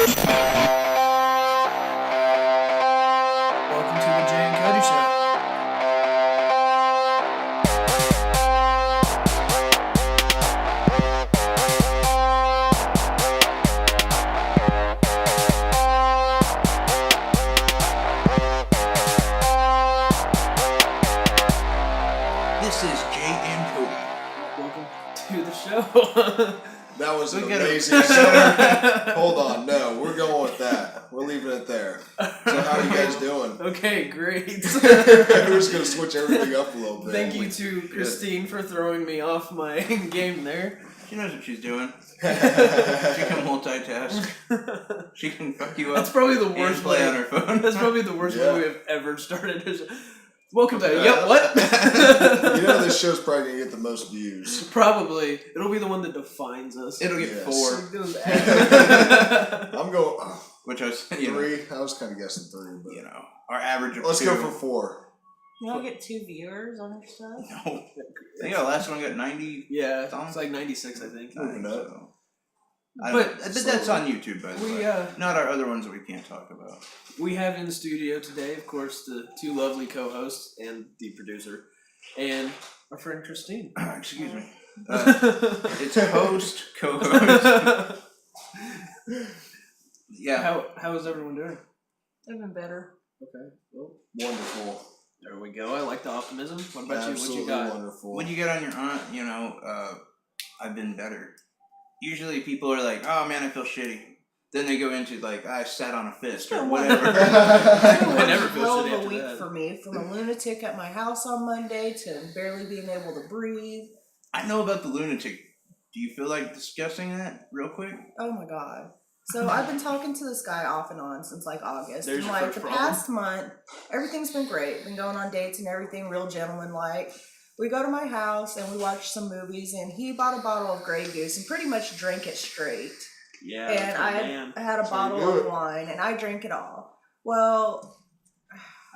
Welcome to the Jay and Cody Show. This is Jay and Cody. Welcome to the show. That was an Look at him. amazing show. Hold on, no, we're going with that. We're leaving it there. So how are you guys doing? Okay, great. We're just going to switch everything up a little bit. Thank you to Christine for throwing me off my game there. She knows what she's doing. She can multitask. She can fuck you up. That's probably the and worst play way. on her phone. That's probably the worst Yeah. way we've ever started. Welcome to what? You know this show's probably going to get the most views. Probably. It'll be the one that defines us. It'll get Yes. 4, I'm going which I was, 3. I was kind of guessing 3. But you know, our average of let's 2. go for 4. You don't get 2 viewers on your stuff? No. I think our last one got 90. Yeah, it's like 96, I think. Moving up. So. But that's on YouTube, by the We way. Not our other ones that we can't talk about. we have in studio today, of course, the two lovely co-hosts and the producer, and our friend Christine. Excuse me. It's host, co-host. Yeah. How is everyone doing? Even better. Okay. Well, Wonderful. there we go. I like the optimism. What about Absolutely you? What you got? wonderful. When you get on your aunt, I've been better. Usually people are like, oh man, I feel shitty. Then they go into like, I sat on a fist or whatever. I never feel hell shitty of a after week that. for me, from a lunatic at my house on Monday to barely being able to breathe. I know about the lunatic. Do you feel like discussing that real quick? Oh my god. So I've been talking to this guy off and on since like August. There's and your like first the problem. past month, everything's been great. Been going on dates and everything, real gentleman like. We go to my house and we watch some movies, and he bought a bottle of Grey Goose and pretty much drank it straight. Yeah. And that's my man. I had a That's how you bottle do of it. wine and I drank it all. Well,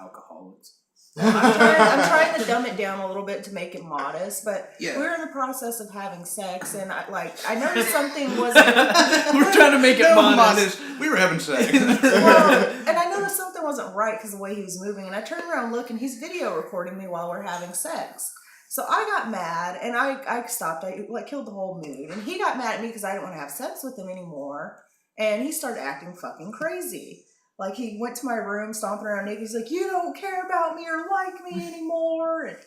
Alcoholics. I'm trying to dumb it down a little bit to make it modest, but Yeah. we're in the process of having sex, and I noticed something wasn't. We're trying to make it modest. We were having sex. Well, and I noticed something wasn't right because the way he was moving, and I turned around and looked, and he's video recording me while we're having sex. So I got mad, and I stopped. I killed the whole mood, and he got mad at me because I didn't want to have sex with him anymore, and he started acting fucking crazy. Like, he went to my room, stomping around naked. He's like, you don't care about me or like me anymore. And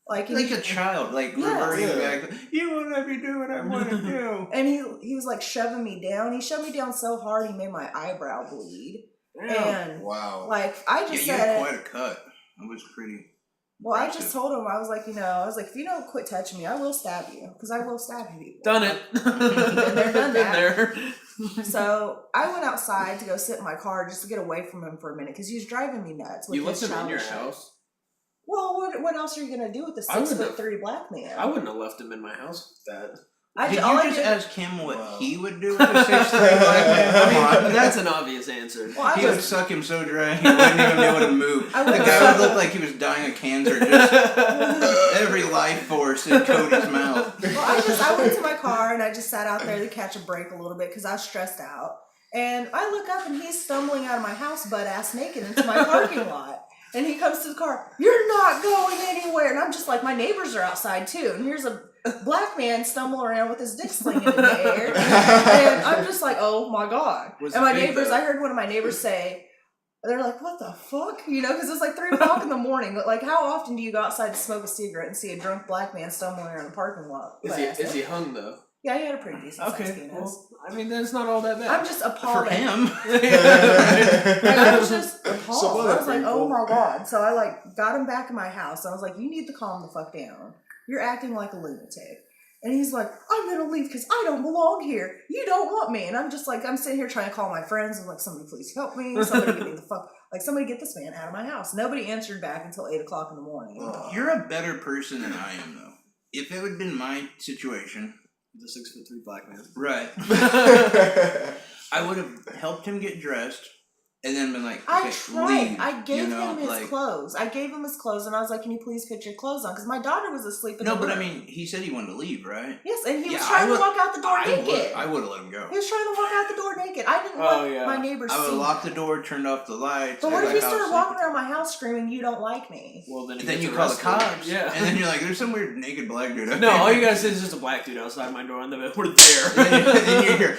like a child, like Yes. reverting Yeah. back. You won't let me do what I want to do. And he was like shoving me down. He shoved me down so hard he made my eyebrow bleed. Yeah. And Wow. like I Yeah, just you had said, quite a cut. It was pretty. well, I just told him, I was like, if you don't quit touching me, I will stab you, because I will stab you. Done it. Been there, done Been that. there. So I went outside to go sit in my car just to get away from him for a minute because he was driving me nuts. With You left his him in your childish shit. house? Well, what else are you gonna do with the I wouldn't 6'3" black man? I wouldn't have left him in my house with that. Did all you I just did- ask him what Wow. he would do with a 6'3" black man? Come on. That's an obvious answer. Well, I He would was- suck him so dry he wouldn't even be able to move. I The would- guy would look like he was dying of cancer. Just every life force in Cody's mouth. Well, I went to my car and I just sat out there to catch a break a little bit because I was stressed out. And I look up and he's stumbling out of my house butt ass naked into my parking lot. And he comes to the car, you're not going anywhere. And I'm just like, my neighbors are outside too. And here's a black man stumbling around with his dick slinging in the air. And I'm just like, oh my God. Was And my it big, neighbors, though? I heard one of my neighbors say, they're like, what the fuck? You know, because it's like 3 o'clock in the morning. But like, how often do you go outside to smoke a cigarette and see a drunk black man stumbling around the parking lot? Is he hung though? Yeah, he had a pretty decent size Okay. penis. Well, I mean, that's not all that bad. I'm just appalled. For at- him. Like, I was just appalled. Some other I was like, oh people- my God. So I like got him back in my house. I was like, you need to calm the fuck down. You're acting like a lunatic. And he's like, I'm going to leave because I don't belong here. You don't want me. And I'm just like, I'm sitting here trying to call my friends. I'm like, somebody please help me. Somebody get me the fuck. Like, somebody get this man out of my house. Nobody answered back until 8 o'clock in the morning. You're a better person than I am, though. If it would have been my situation, the 6'3" black man. right, I would have helped him get dressed and then been like, I okay, tried. leave. I gave him his like, clothes. I gave him his clothes, and I was like, "Can you please put your clothes on?" Because my daughter was asleep in No, the but I room. mean, he said he wanted to leave, right? Yes, and he was Yeah, trying I would- to walk out the door naked. I would have let him go. He was trying to walk out the door naked. I didn't want my neighbors I would seeing. have locked the door, turned off the lights. But what if he started walking around my house screaming, "You don't like me"? Well, then you call the cops. Yeah. And then you're like, there's some weird naked black dude out No, there. all you gotta say is just a black dude outside my door, and then we're there. then you hear,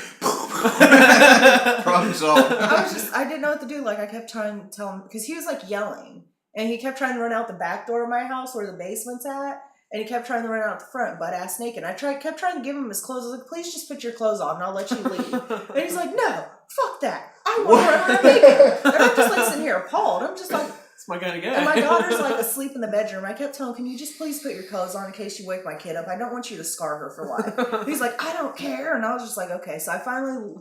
problem solved. I didn't know what to do. Like, I kept trying to tell him, because he was like yelling, and he kept trying to run out the back door of my house where the basement's at, and he kept trying to run out the front, butt ass naked. I kept trying to give him his clothes. I was like, please just put your clothes on, and I'll let you leave. And he's like, no, fuck that. I want to run around naked. And I'm just like sitting here appalled. I'm just like, It's my kind of guy. and my daughter's like asleep in the bedroom. I kept telling him, can you just please put your clothes on in case you wake my kid up? I don't want you to scar her for life. He's like, I don't care. And I was just like, okay. So I finally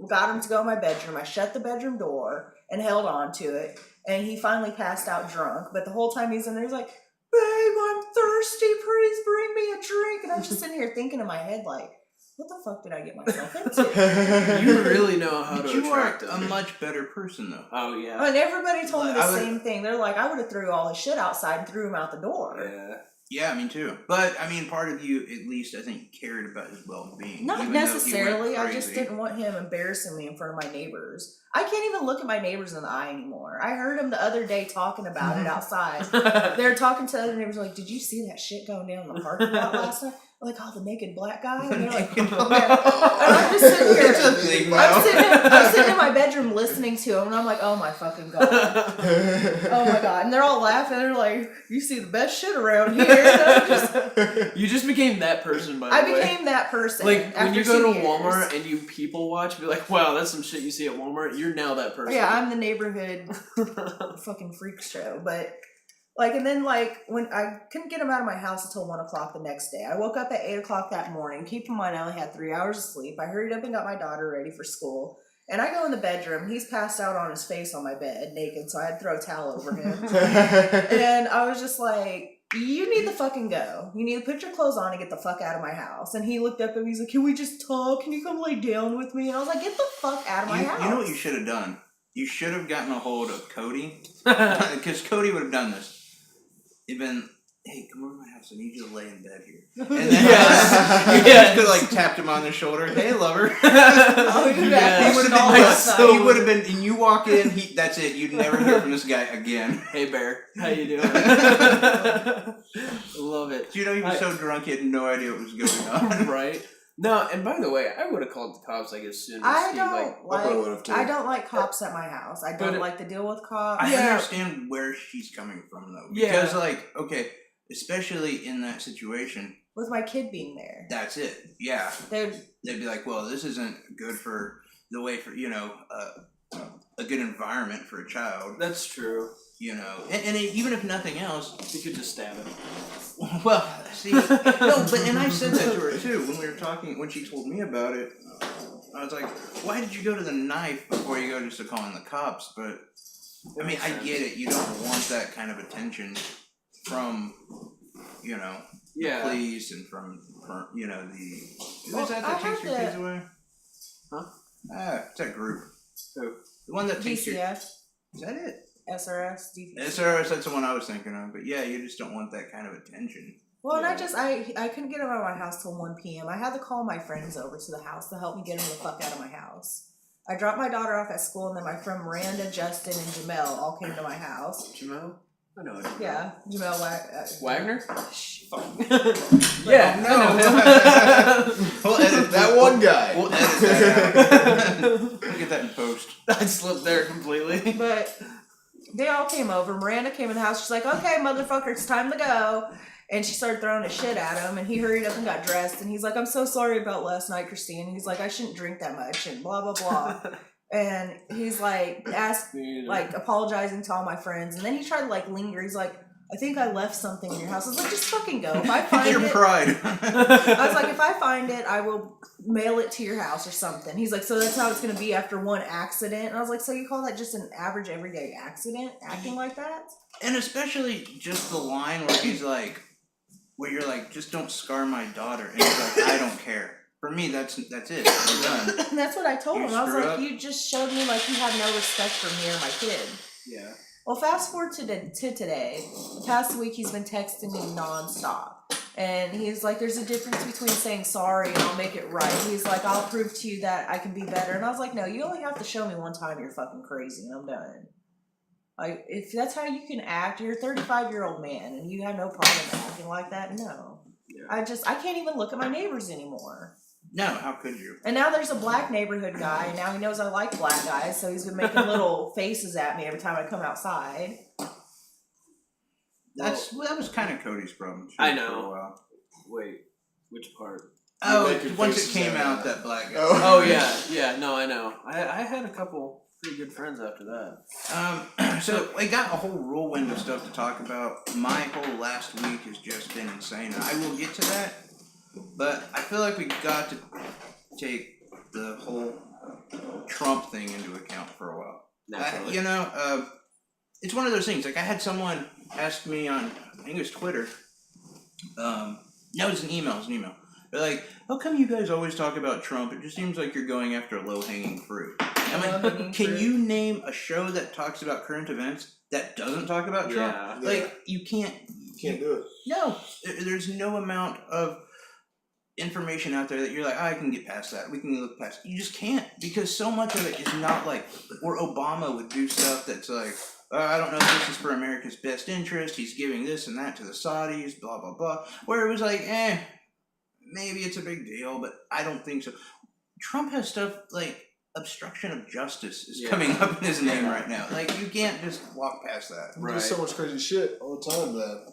got him to go in my bedroom. I shut the bedroom door and held on to it. And he finally passed out drunk. But the whole time he's in there, he's like, babe, I'm thirsty. Please bring me a drink. And I'm just sitting here thinking in my head, like, what the fuck did I get myself into? You really know how to You are attract a them. much better person, though. Oh, yeah. And everybody told me the I would- same thing. They're like, I would have threw all his shit outside and threw him out the door. Yeah. Yeah, me too. But, I mean, part of you, at least, I think, cared about his well-being. Not even though he went necessarily. I just crazy. didn't want him embarrassing me in front of my neighbors. I can't even look at my neighbors in the eye anymore. I heard him the other day talking about it outside. They were talking to other neighbors like, did you see that shit going down in the parking lot last night? Like, oh, the naked black guy? And they're like, yeah. And I'm just sitting here. It's a thing, I'm sitting in my bedroom listening to him, and I'm like, oh my fucking God. Oh my God. And they're all laughing. They're like, you see the best shit around here. And I'm just, You just became that person, by the I way. became that person. Like, when after you go 2 to years. Walmart and you people watch, be like, wow, that's some shit you see at Walmart. You're now that person. Yeah, I'm the neighborhood fucking freak show. But, like, and then, like, when I couldn't get him out of my house until 1 o'clock the next day. I woke up at 8 o'clock that morning. Keep in mind, I only had 3 hours of sleep. I hurried up and got my daughter ready for school. And I go in the bedroom. He's passed out on his face on my bed, naked, so I had to throw a towel over him. And I was just like, you need to fucking go. You need to put your clothes on and get the fuck out of my house. And he looked up at me, he's like, can we just talk? Can you come lay down with me? And I was like, get the fuck out of my house. You know what you should have done? You should have gotten a hold of Cody. Because Cody would have done this. He'd been, hey, come over to my house. I need you to lay in bed here. And then Yes. you just could have, like, tapped him on the shoulder. Hey, lover. Oh, you Yeah. He would have been all like, the time. he would have been, and you walk in, that's it. You'd never hear from this guy again. Hey, Bear. How you doing? Love it. Do you know he was so drunk he had no idea what was going on? Right? No, and by the way, I would have called the cops like as soon as I he don't probably would've like. too. I don't like cops at my house. I don't But- like to deal with cops. I Yeah. understand where she's coming from, though. Yeah. Because, like, okay, especially in that situation, With my kid being there, that's it. Yeah. they're They'd be like, well, this isn't good for the way for, a good environment for a child, That's true. And even if nothing else, You could just stab him. well, see, no, but, and I said that to her, too, when we were talking, when she told me about it. I was like, why did you go to the knife before you go just to calling the cops? But, I mean, I get it. You don't want that kind of attention from, Yeah. police and from the... Well, Is that I takes had your the- kids away? Huh? It's that group. Who? The one that takes your... DCF, Is that it? SRS, DCF. SRS, that's the one I was thinking of. But yeah, you just don't want that kind of attention. Well, and Yeah. I couldn't get him out of my house till 1 p.m. I had to call my friends over to the house to help me get him the fuck out of my house. I dropped my daughter off at school, and then my friend Miranda, Justin, and Jamel all came to my house. Jamel? I know it. Yeah, Jamel Wagner? Fuck. Yeah. no. I know him. We'll edit That one guy. We'll edit that out. We'll get that in post. I slipped there completely. But they all came over. Miranda came in the house. She's like, okay, motherfucker, it's time to go. And she started throwing his shit at him. And he hurried up and got dressed. And he's like, I'm so sorry about last night, Christine. And he's like, I shouldn't drink that much. And blah, blah, blah. And he's like, apologizing to all my friends. And then he tried to like linger. He's like, I think I left something in your house. I was like, just fucking go. If I find It's your it, pride. I was like, if I find it, I will mail it to your house or something. He's like, so that's how it's going to be after one accident. And I was like, so you call that just an average everyday accident, acting like that? And especially just the line where he's like, where you're like, just don't scar my daughter. And he's like, I don't care. For me, that's it. We're done. And that's what I told You him. I was screw like, up. you just showed me like you had no respect for me or my kid. Yeah. Well, fast forward to today. The past week, he's been texting me nonstop. And he's like, there's a difference between saying sorry and I'll make it right. He's like, I'll prove to you that I can be better. And I was like, no, you only have to show me one time you're fucking crazy and I'm done. Like, if that's how you can act, you're a 35-year-old man and you have no problem acting like that, no. Yeah. I can't even look at my neighbors anymore. No, how could you? And now there's a black neighborhood guy, and now he knows I like black guys, so he's been making little faces at me every time I come outside. That was kind of Cody's problem. Too, I know. For a while. Wait, which part? Oh, making once it faces came at out me. that black guy. Oh yeah, no, I know. I had a couple pretty good friends after that. So we got a whole whirlwind of stuff to talk about. My whole last week has just been insane. I will get to that, but I feel like we got to take the whole Trump thing into account for a while. Naturally. It's one of those things. Like I had someone ask me on, I think it was Twitter. No, it was an email. They're like, "How come you guys always talk about Trump? It just seems like you're going after low-hanging fruit." I'm like, Low-hanging "Can fruit. you name a show that talks about current events that doesn't talk about Trump? Yeah. Like, you can't. You can't do it. No, there's no amount of information out there that you're like, I can get past that. We can look past. You just can't, because so much of it is not like where Obama would do stuff that's like, I don't know if this is for America's best interest. He's giving this and that to the Saudis, blah blah blah. Where it was like, maybe it's a big deal, but I don't think so. Trump has stuff like obstruction of justice is coming up in his name right now. Like, you can't just walk past that. There's so much crazy shit all the time that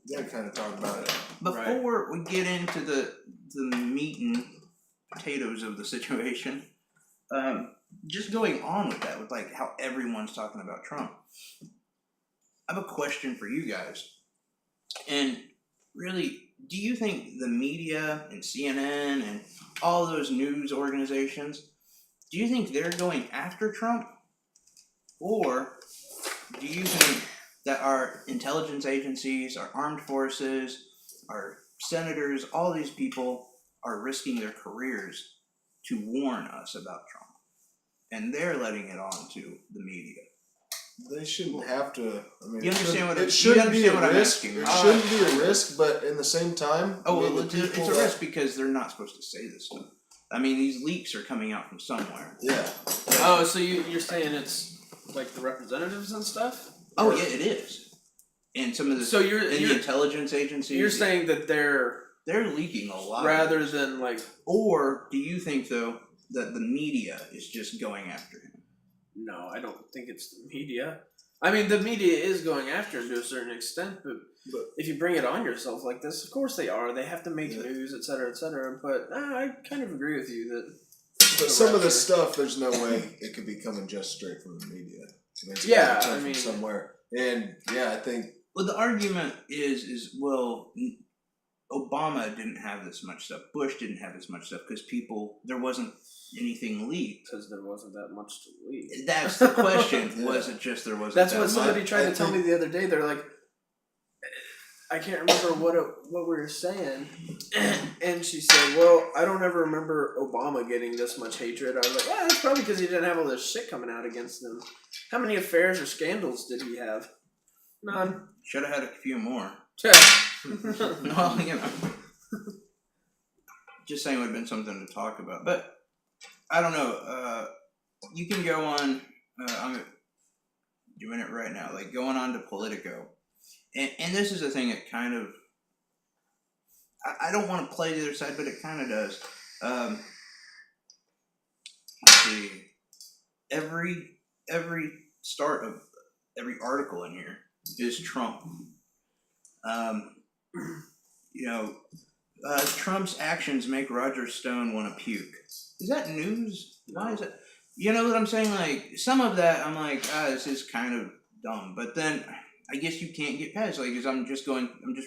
you gotta kind of talk about it. Before we get into the meat and potatoes of the situation, just going on with that, with like how everyone's talking about Trump, I have a question for you guys. And really, do you think the media and CNN and all those news organizations, do you think they're going after Trump? Or do you think that our intelligence agencies, our armed forces, our senators, all these people are risking their careers to warn us about Trump? And they're letting it on to the media. They shouldn't have to. I mean, You understand what it shouldn't be a I'm risk. asking, It right? shouldn't be a risk, but in the same time, Oh, I mean, well, the it's people a that- risk because they're not supposed to say this stuff. I mean, these leaks are coming out from somewhere. Yeah. Oh, so you're saying it's like the representatives and stuff? Oh, yeah, it is. And some of the So you're the intelligence agencies. you're saying that they're leaking a lot. rather than like, Or do you think though that the media is just going after him? no, I don't think it's the media. I mean, the media is going after him to a certain extent, but if you bring it on yourself like this, of course they are. They have to make news, et cetera, et cetera. But I kind of agree with you that. But some of this stuff, there's no way it could be coming just straight from the media. It's gotta come from somewhere. And yeah, I think. Well, the argument is well, Obama didn't have this much stuff. Bush didn't have this much stuff because there wasn't anything leaked. Because there wasn't that much to leak. That's the question. Yeah. Was it just there wasn't? That's that what much? somebody tried to tell me the other day. They're like, I can't remember what we were saying, and she said, "Well, I don't ever remember Obama getting this much hatred." I was like, "Yeah, that's probably because he didn't have all this shit coming out against him. How many affairs or scandals did he have? None. Should have had a few more. Yeah. Well, you know, just saying would have been something to talk about. But I don't know. You can go on. I'm doing it right now. Like going on to Politico, and this is a thing that kind of. I don't want to play the other side, but it kind of does. Let's see. Every start of every article in here is Trump. Trump's actions make Roger Stone want to puke. Is that news? Why is it? You know what I'm saying? Like, some of that, I'm like, this is kind of dumb. But then, I guess you can't get past, like, because I'm just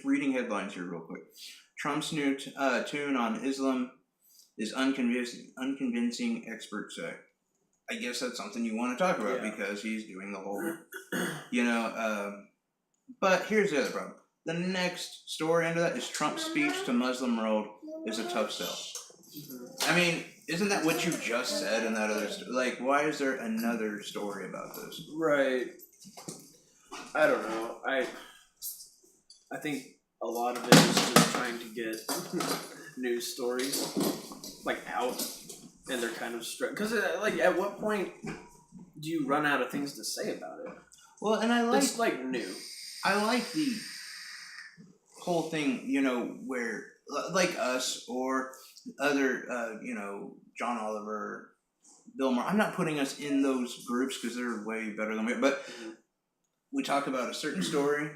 reading headlines here real quick. Trump's new tune on Islam is unconvincing, experts say. I guess that's something you want to talk about because he's doing the whole, but here's the other problem. The next story under that is Trump's speech to Muslim world is a tough sell. I mean, isn't that what you just said in that other story? Like, why is there another story about this? Right. I don't know. I think a lot of it is just trying to get news stories like out, and they're kind of because like at what point do you run out of things to say about it? Well, and it's like new. I like the whole thing, you know, where like us or other, you know, John Oliver, Bill Maher. I'm not putting us in those groups because they're way better than we are, but we talk about a certain story,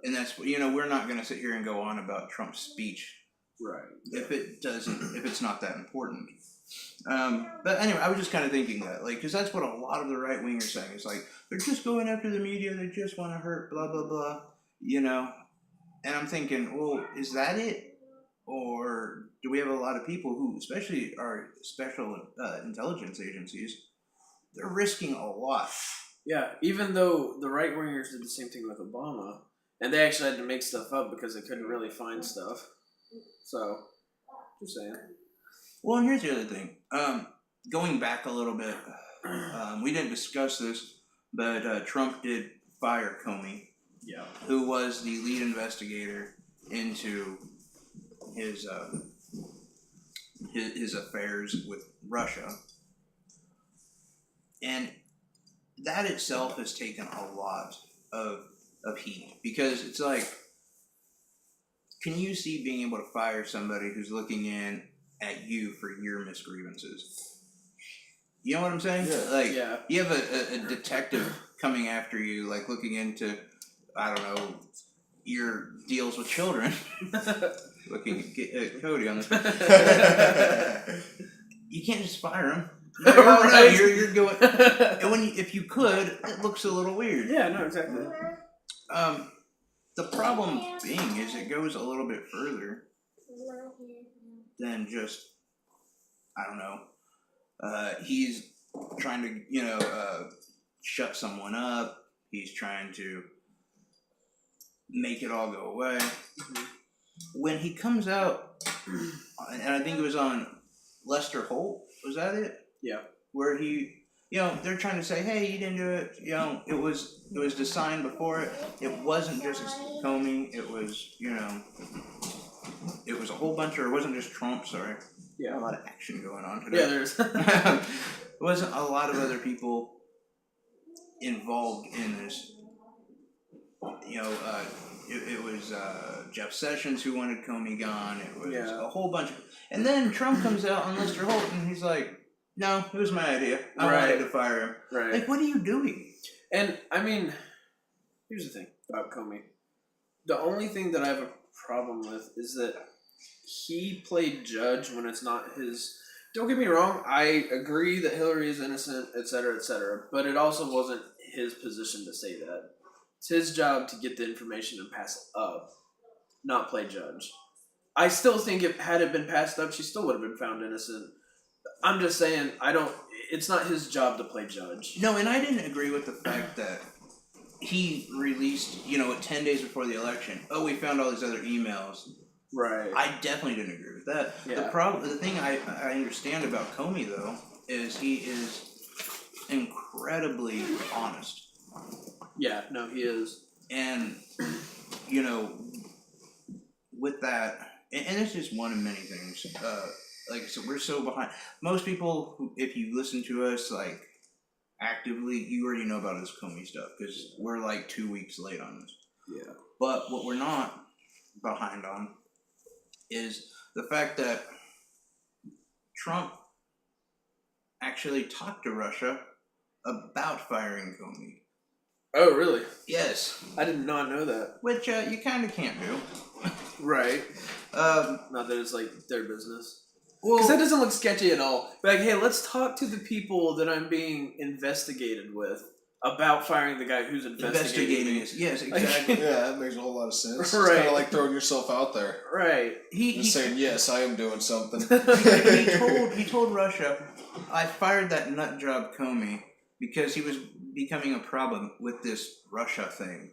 and that's, you know, we're not going to sit here and go on about Trump's speech, right? If it's not that important. But anyway, I was just kind of thinking that, like, because that's what a lot of the right wing are saying. It's like they're just going after the media. They just want to hurt, blah blah blah, you know. And I'm thinking, well, is that it, or do we have a lot of people who, especially our special intelligence agencies, they're risking a lot. Yeah, even though the right wingers did the same thing with Obama, and they actually had to make stuff up because they couldn't really find stuff. So, just saying. Well, and here's the other thing. Going back a little bit, we didn't discuss this, but Trump did fire Comey, who was the lead investigator into his affairs with Russia, and that itself has taken a lot of heat, because it's like, can you see being able to fire somebody who's looking in at you for your misgrievances? You know what I'm saying? Yeah. Like, you have a detective coming after you, like looking into, I don't know, your deals with children. Looking at Cody on this. You can't just fire him. Like, oh, no, you're going. And if you could, it looks a little weird. Yeah, no, exactly. The problem being is it goes a little bit further than just, I don't know, he's trying to, you know, shut someone up. He's trying to make it all go away. Mm-hmm. When he comes out, and I think it was on Lester Holt, was that it? Yeah. Where he, you know, they're trying to say, hey, you didn't do it. You know, it was designed before it. It wasn't just Comey. It was, you know, it was a whole bunch of, it wasn't just Trump, sorry. Yeah. A lot of action going on today. Yeah, there's. It wasn't a lot of other people involved in this. You know, it was Jeff Sessions who wanted Comey gone. It was a whole bunch of, and then Trump comes out on Lester Holt and he's like, no, it was my idea. I wanted to fire him. Right. Like, what are you doing? And, I mean, here's the thing about Comey. The only thing that I have a problem with is that he played judge when it's not his. Don't get me wrong, I agree that Hillary is innocent, etc., but it also wasn't his position to say that. It's his job to get the information and pass it up, not play judge. I still think had it been passed up, she still would have been found innocent. I'm just saying, it's not his job to play judge. No, and I didn't agree with the fact that he released, you know, 10 days before the election, oh, we found all these other emails. Right. I definitely didn't agree with that. Yeah. The thing I understand about Comey, though, is he is incredibly honest. Yeah, no, he is. And, you know, with that, and it's just one of many things. Like I said, we're so behind. Most people, who, if you listen to us, like, actively, you already know about this Comey stuff, because we're like 2 weeks late on this. Yeah. But what we're not behind on is the fact that Trump actually talked to Russia about firing Comey. Oh, really? Yes. I did not know that. Which you kind of can't do. Right. Not that it's like their business. Because Well, that doesn't look sketchy at all. But like, hey, let's talk to the people that I'm being investigated with about firing the guy who's investigating me. us. Yes, exactly. Yeah, that makes a whole lot of sense. It's Right. kind of like throwing yourself out there. Right. Just saying, yes, I am doing something. he told Russia, I fired that nut job Comey because he was becoming a problem with this Russia thing.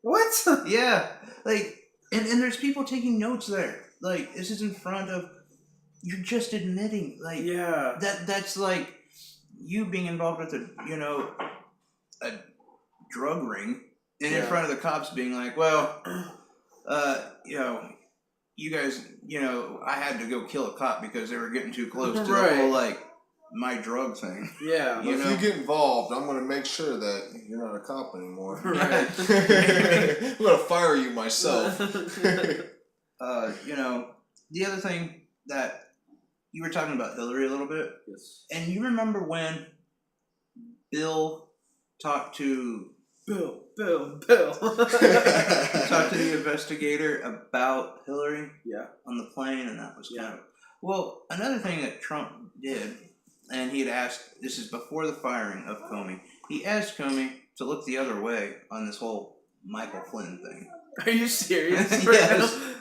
What? Yeah, like, and there's people taking notes there. Like, this is in front of, you're just admitting, like, Yeah. that's like you being involved with a drug ring, and in front of the cops being like, well, you know, you guys, you know, I had to go kill a cop because they were getting too close to Right. the whole, like, my drug thing. Yeah. But You if know? you get involved, I'm going to make sure that you're not a cop anymore. Right. I'm going to fire you myself. You know, the other thing that you were talking about Hillary a little bit, Yes. and you remember when Bill talked to Bill. talked to the investigator about Hillary Yeah. on the plane, and that was kind Yeah. of well. Another thing that Trump did, and he had asked. This is before the firing of Comey. He asked Comey to look the other way on this whole Michael Flynn thing. Are you serious? Yes. Right now?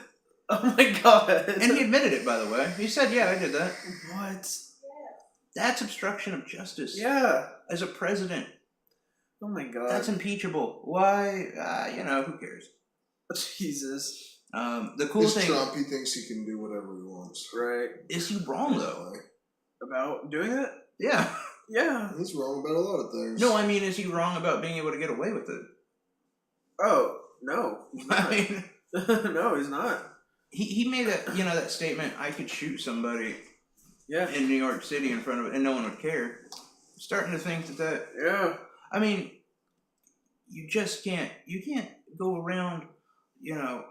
Oh my god. And he admitted it, by the way. He said, "Yeah, I did that." What? That's obstruction of justice. Yeah. As a president, Oh my god. that's impeachable. Why? You know, who cares? Jesus. The cool He's thing Trump. He thinks he can do whatever he wants. Right. is he wrong though? About doing it? Yeah. Yeah. He's wrong about a lot of things. No, I mean, is he wrong about being able to get away with it? Oh, no. He's I not. mean, No, he's not. he made that statement. I could shoot somebody Yeah. in New York City in front of it, and no one would care. I'm starting to think that. Yeah. I mean, you just can't. You can't go around, you know,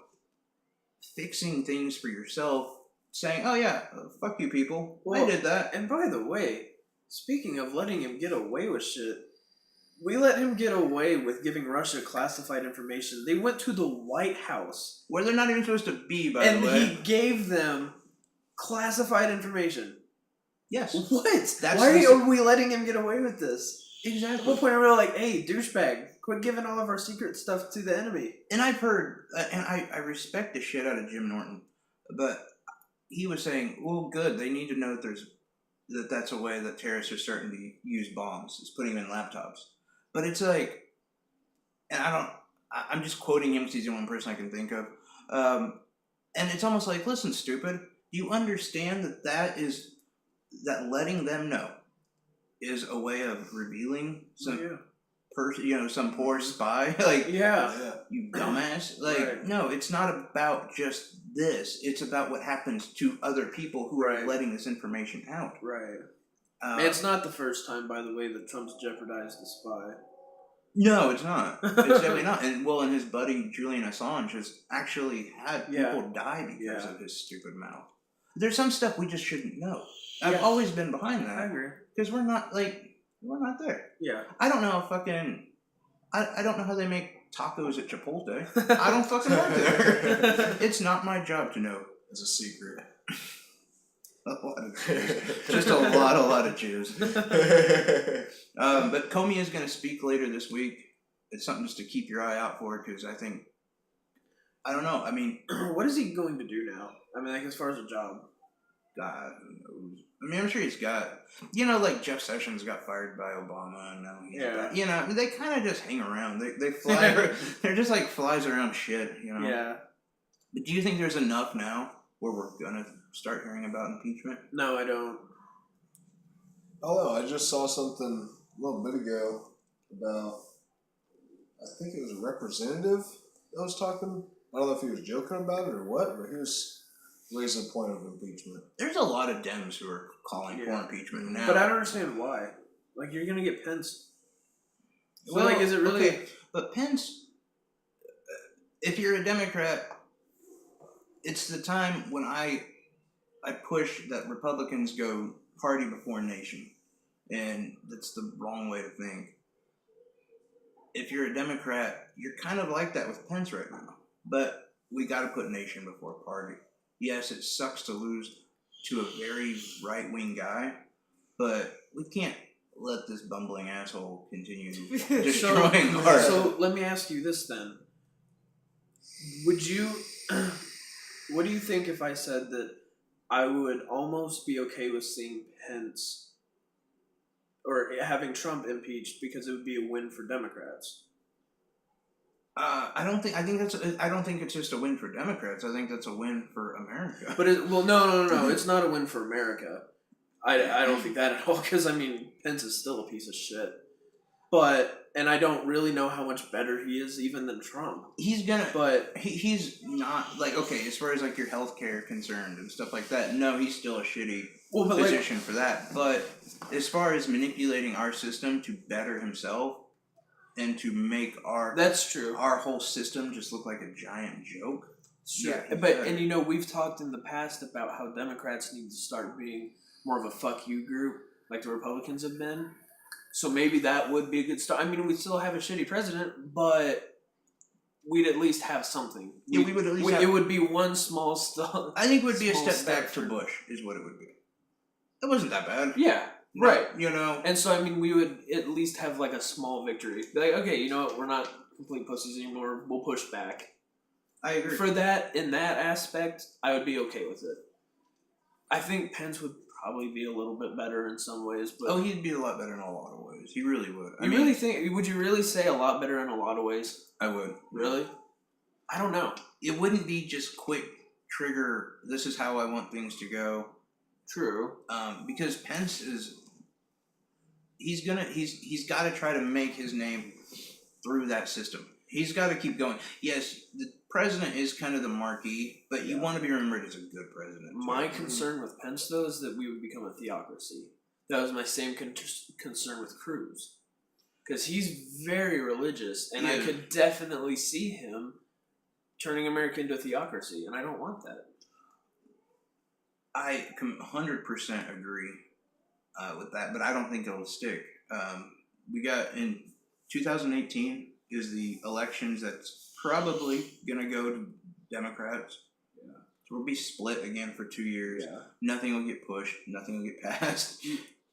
fixing things for yourself, saying, "Oh yeah, fuck you, people. Well, I did that." And by the way, speaking of letting him get away with shit, we let him get away with giving Russia classified information. They went to the White House, Where they're not even supposed to be, by and the way. he gave them classified information. Yes. What? That's Why the- are we letting him get away with this? At Exactly. what point are we like, hey, douchebag, quit giving all of our secret stuff to the enemy? And I've heard, and I respect the shit out of Jim Norton, but he was saying, well, good, they need to know that that's a way that terrorists are starting to use bombs, is putting them in laptops. But it's like, and I'm just quoting him because he's the only person I can think of, and it's almost like, listen, stupid, do you understand that letting them know is a way of revealing some some poor spy? Like, Yeah. you dumbass. Like, Right. no, it's not about just this. It's about what happens to other people who are Right. letting this information out. Right. And it's not the first time, by the way, that Trump's jeopardized a spy. No, it's not. It's definitely not. And his buddy Julian Assange has actually had Yeah. people die because Yeah. of his stupid mouth. There's some stuff we just shouldn't know. I've Yeah. always been behind I that agree. because we're not there. Yeah. I don't know I don't know how they make tacos at Chipotle. I don't fucking work there. It's not my job to know. It's a secret. A lot of Jews. Just a lot of Jews. But Comey is going to speak later this week. It's something just to keep your eye out for because I don't know. I mean, What is he going to do now? I mean, like, as far as a job. God knows. I mean, I'm sure he's got, like Jeff Sessions got fired by Obama, and now he's back. They kind of just hang around. They fly. They're just like flies around shit. Yeah. But do you think there's enough now where we're gonna start hearing about impeachment? No, I don't. Oh, I just saw something a little bit ago about, I think it was a representative that was talking. I don't know if he was joking about it or what, but he was raising the point of impeachment. There's a lot of Dems who are calling for impeachment now. But I don't understand why. Like, you're going to get Pence. So, Well, like, is it really... okay, but Pence, if you're a Democrat, it's the time when I push that Republicans go party before nation. And that's the wrong way to think. If you're a Democrat, you're kind of like that with Pence right now. But we got to put nation before party. Yes, it sucks to lose to a very right-wing guy, but we can't let this bumbling asshole continue destroying our... So, let me ask you this then. Would you... What do you think if I said that I would almost be okay with seeing Pence or having Trump impeached because it would be a win for Democrats? I don't think it's just a win for Democrats. I think that's a win for America. But no. It's not a win for America. I don't think that at all. Because I mean, Pence is still a piece of shit. and I don't really know how much better he is even than Trump. He's gonna, But he's not like, okay, as far as like your healthcare concerned and stuff like that. No, he's still a shitty but position for that. But as far as manipulating our system to better himself and to make that's true. our whole system just look like a giant joke. Sure. Yeah, But and you know, we've talked in the past about how Democrats need to start being more of a fuck you group, like the Republicans have been. So maybe that would be a good start. I mean, we still have a shitty president, but we'd at least have something. Yeah, we would at least have, it would be one small step. I think it would be a small step back to for- Bush, is what it would be. It wasn't that bad. Yeah, right. You know? And so, I mean, we would at least have like a small victory. Like, okay, you know what? We're not complete pussies anymore. We'll push back. I agree. For that, in that aspect, I would be okay with it. I think Pence would probably be a little bit better in some ways, but Oh, he'd be a lot better in a lot of ways. He really would. would you really say a lot better in a lot of ways? I would. Really? I don't know. It wouldn't be just quick trigger, this is how I want things to go. True. Because Pence is, he's got to try to make his name through that system. He's got to keep going. Yes, the president is kind of the marquee, but you want to be remembered as a good president. My concern with Pence, though, is that we would become a theocracy. That was my same concern with Cruz. Because he's very religious, and I could definitely see him turning America into a theocracy, and I don't want that. I 100% agree with that, but I don't think it'll stick. We got in 2018 is the elections that's probably going to go to Democrats. Yeah. So we'll be split again for 2 years. Yeah. Nothing will get pushed. Nothing will get passed.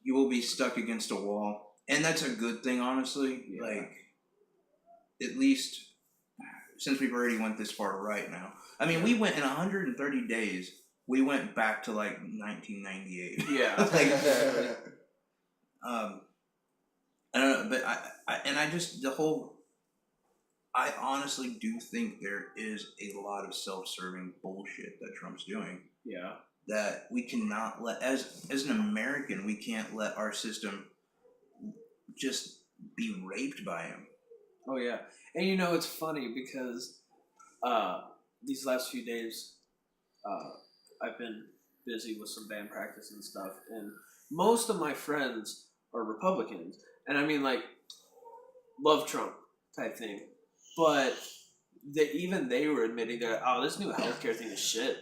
You will be stuck against a wall. And that's a good thing, honestly. Yeah. Like, at least since we've already went this far right now. I mean, we went in 130 days. We went back to like 1998. Yeah. I don't know, but I honestly do think there is a lot of self-serving bullshit that Trump's doing. Yeah. That we cannot let, as an American, we can't let our system just be raped by him. Oh, yeah. And you know, it's funny because these last few days, I've been busy with some band practice and stuff, and most of my friends are Republicans. And I mean, like, love Trump type thing. But even they were admitting that, oh, this new healthcare thing is shit.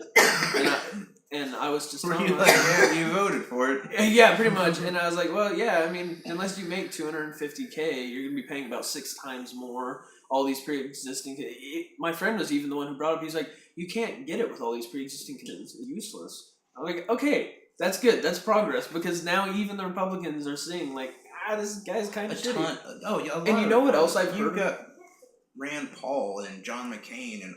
And I was just telling them, like, yeah, you voted for it. Yeah, pretty much. And I was like, well, yeah, I mean, unless you make $250K, you're going to be paying about 6 times more. All these pre-existing kids. My friend was even the one who brought up, he's like, you can't get it with all these pre-existing kids. It's useless. I'm like, okay, that's good. That's progress. Because now even the Republicans are seeing, like, this guy's kind of shitty. And you know what else I've heard? You got Rand Paul and John McCain and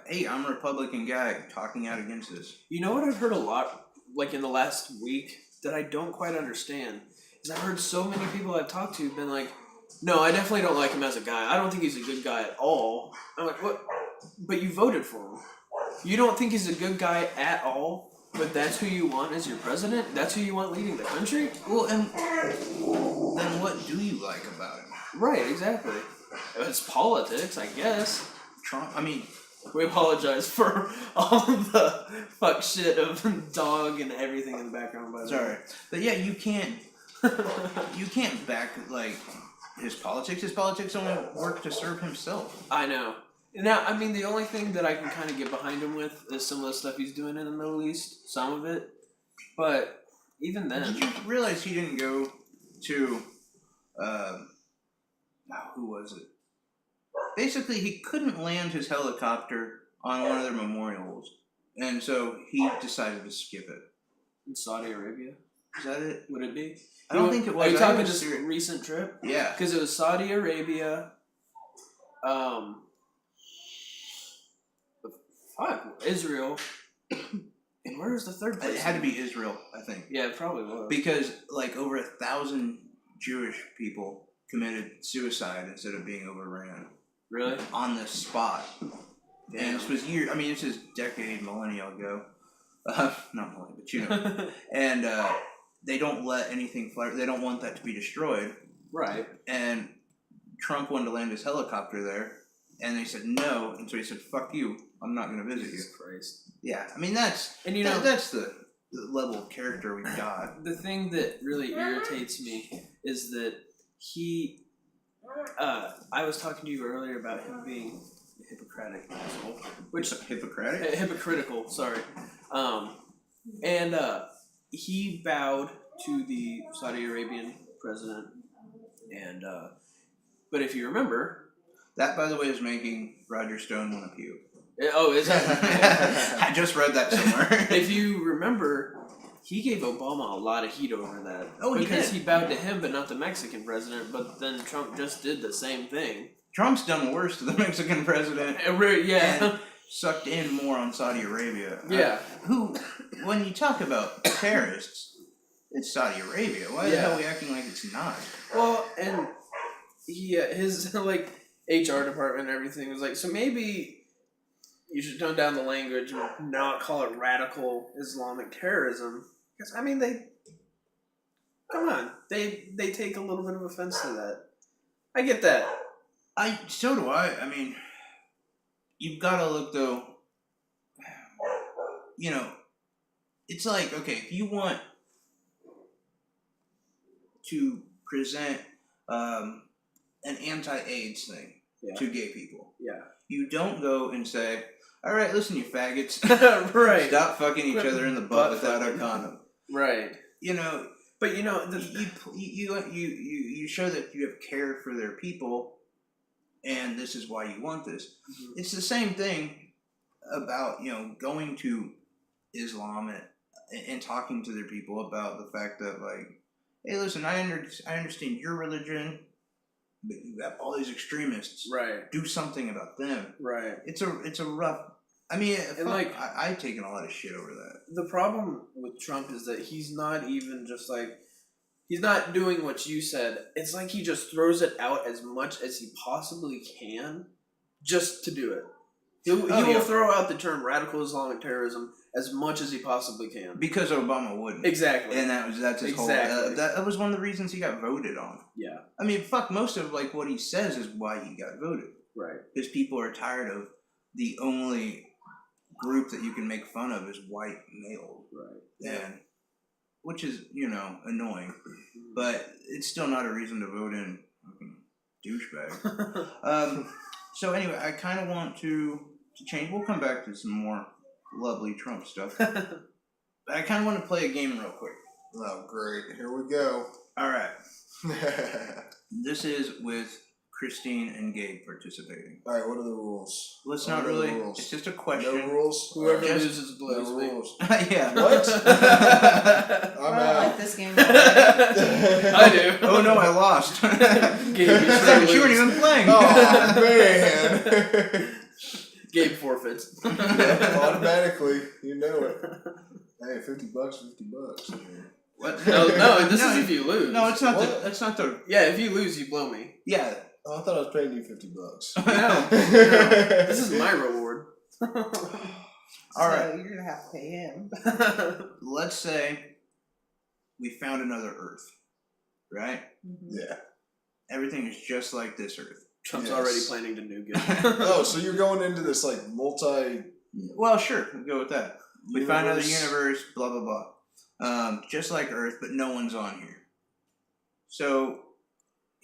hey, I'm a Republican guy talking out against this. You know what I've heard a lot, like in the last week, that I don't quite understand? Is I've heard so many people I've talked to have been like, no, I definitely don't like him as a guy. I don't think he's a good guy at all. I'm like, what? But you voted for him. You don't think he's a good guy at all? But that's who you want as your president? That's who you want leading the country? Well, and then what do you like about him? Right, exactly. It's politics, I guess. Trump, I mean... We apologize for all of the fuck shit of dog and everything in the background, by the way. Sorry. But yeah, you can't back, like, his politics. His politics only work to serve himself. I know. Now, I mean, the only thing that I can kind of get behind him with is some of the stuff he's doing in the Middle East. Some of it. But even then... Did you realize he didn't go to... who was it? Basically, he couldn't land his helicopter on one of their memorials. And so he decided to skip it. In Saudi Arabia? Is that it? Would it be? I don't think it was. Are you I talking think it just was recent trip? Yeah. Because it was Saudi Arabia, Israel, and where was the third place? It had to be Israel, I think. Yeah, it probably was. Because, like, over 1,000 Jewish people committed suicide instead of being overran. Really? On the spot. Damn. And this was this is decade, millennia ago. Not millennia, but you know. And they don't let anything fly. They don't want that to be destroyed. Right. And Trump wanted to land his helicopter there, and they said no, and so he said, "Fuck you, I'm not going to visit Jesus you." Christ. Yeah, I mean that's that's the level of character we've got. The thing that really irritates me is that he. I was talking to you earlier about him being a Hippocratic asshole, which Hippocratic? hypocritical. Sorry. And he bowed to the Saudi Arabian president, and but if you remember, That, by the way, is making Roger Stone want to puke. oh, is that? I just read that somewhere. If you remember, he gave Obama a lot of heat over that. Oh, he because did. he bowed to him, but not the Mexican president. But then Trump just did the same thing. Trump's done worse to the Mexican president. Yeah. And sucked in more on Saudi Arabia. Yeah. Who, when you talk about terrorists, it's Saudi Arabia. Why the hell are we acting like it's not? Well, and his like HR department and everything was like, so maybe you should tone down the language and not call it radical Islamic terrorism. Because I mean, they take a little bit of offense to that. I get that. So do I. I mean, you've got to look though. You know, it's like, okay, if you want to present an anti-AIDS thing to gay people, you don't go and say, "All right, listen, you faggots, right? Stop fucking each other in the butt without a condom." Right. You know, but you know, you show that you have care for their people, and this is why you want this. Mm-hmm. It's the same thing about going to Islam and talking to their people about the fact that, like, hey, listen, I understand your religion, but you have all these extremists. Right. Do something about them. Right. It's a rough. I mean, I've taken a lot of shit over that. The problem with Trump is that he's not even just like, he's not doing what you said. It's like he just throws it out as much as he possibly can just to do it. He will throw out the term radical Islamic terrorism as much as he possibly can. Because Obama wouldn't. Exactly. And that's his whole... that was one of the reasons he got voted on. Yeah. I mean, fuck, most of like what he says is why he got voted. Right. Because people are tired of the only group that you can make fun of is white males. Right. And... which is, annoying. But it's still not a reason to vote in fucking douchebag. So anyway, I kind of want to change. We'll come back to some more lovely Trump stuff. But I kind of want to play a game real quick. Oh, great. Here we go. All right. This is with Christine and Gabe participating. All right, what are the rules? Well, it's not really. It's just a question. No rules? Whoever loses blows no me. rules. Yeah. What? I'm I out. like this game. I do. Oh no, I lost. Gabe, You weren't even playing. Oh, man. Gabe forfeits. Automatically. You know it. Hey, $50, $50. What? No, this is if you lose. No, it's not. What? That's not the. Yeah, if you lose, you blow me. Yeah. Oh, I thought I was paying you $50. No. This is my reward. All right. So you're gonna have to pay him. Let's say we found another Earth, right? Mm-hmm. Yeah. Everything is just like this Earth. Trump's already planning to nuke it. Oh, so you're going into this like multi... Well, sure, we'll go with that. We find another universe. universe, blah, blah, blah. Just like Earth, but no one's on here. So,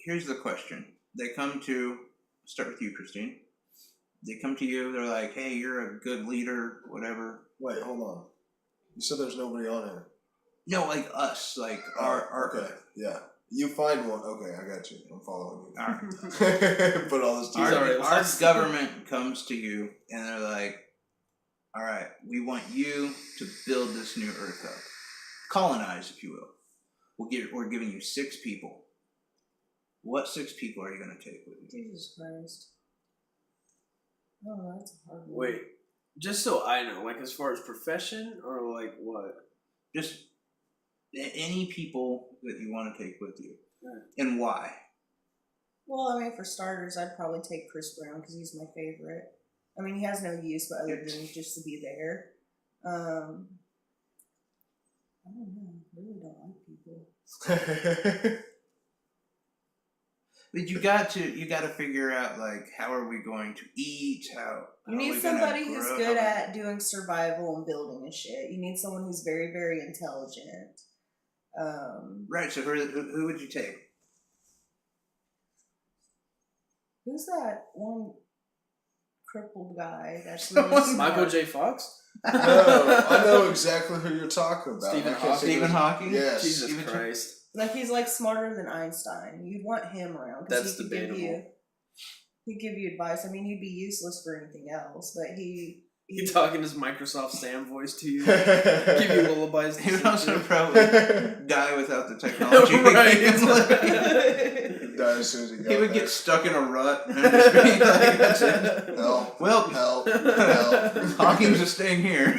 here's the question. They come to, start with you, Christine. They come to you, they're like, hey, you're a good leader, whatever. Wait, hold on. You said there's nobody on here. No, like us, like our okay, yeah. You find one. Okay, I got you. I'm following you. All right. Put all this Sorry, Our government comes to you, and they're like, all right, we want you to build this new Earth up. Colonize, if you will. We're giving you 6 people. What 6 people are you going to take with you? Jesus Christ. Oh, that's a hard one. Wait, just so I know, like as far as profession or like what? Just any people that you want to take with you. And why? Well, I mean, for starters, I'd probably take Chris Brown because he's my favorite. I mean, he has no use but other than just to be there. I don't know. I really don't like people. But you got to figure out like how are we going to eat? How You are need we gonna somebody who's grow? good at doing survival and building and shit. You need someone who's very, very intelligent. Right. So who would you take? Who's that one crippled guy that's Someone- really Michael smart? J. Fox? No, I know exactly who you're talking about. Stephen Like, Hawking. Stephen Hawking. Yes. Jesus Stephen- Christ. Like he's like smarter than Einstein. You'd want him around because That's he could give debatable. he'd give you advice. I mean, he'd be useless for anything else, but he He talking his Microsoft Sam voice to you. Give you lullabies. to He would sleep also to. probably die without the technology. Right. Died as soon as he got He would there. get stuck in a rut and just be like, that's it. Help. Well, Help. Help. Hawking's just staying here.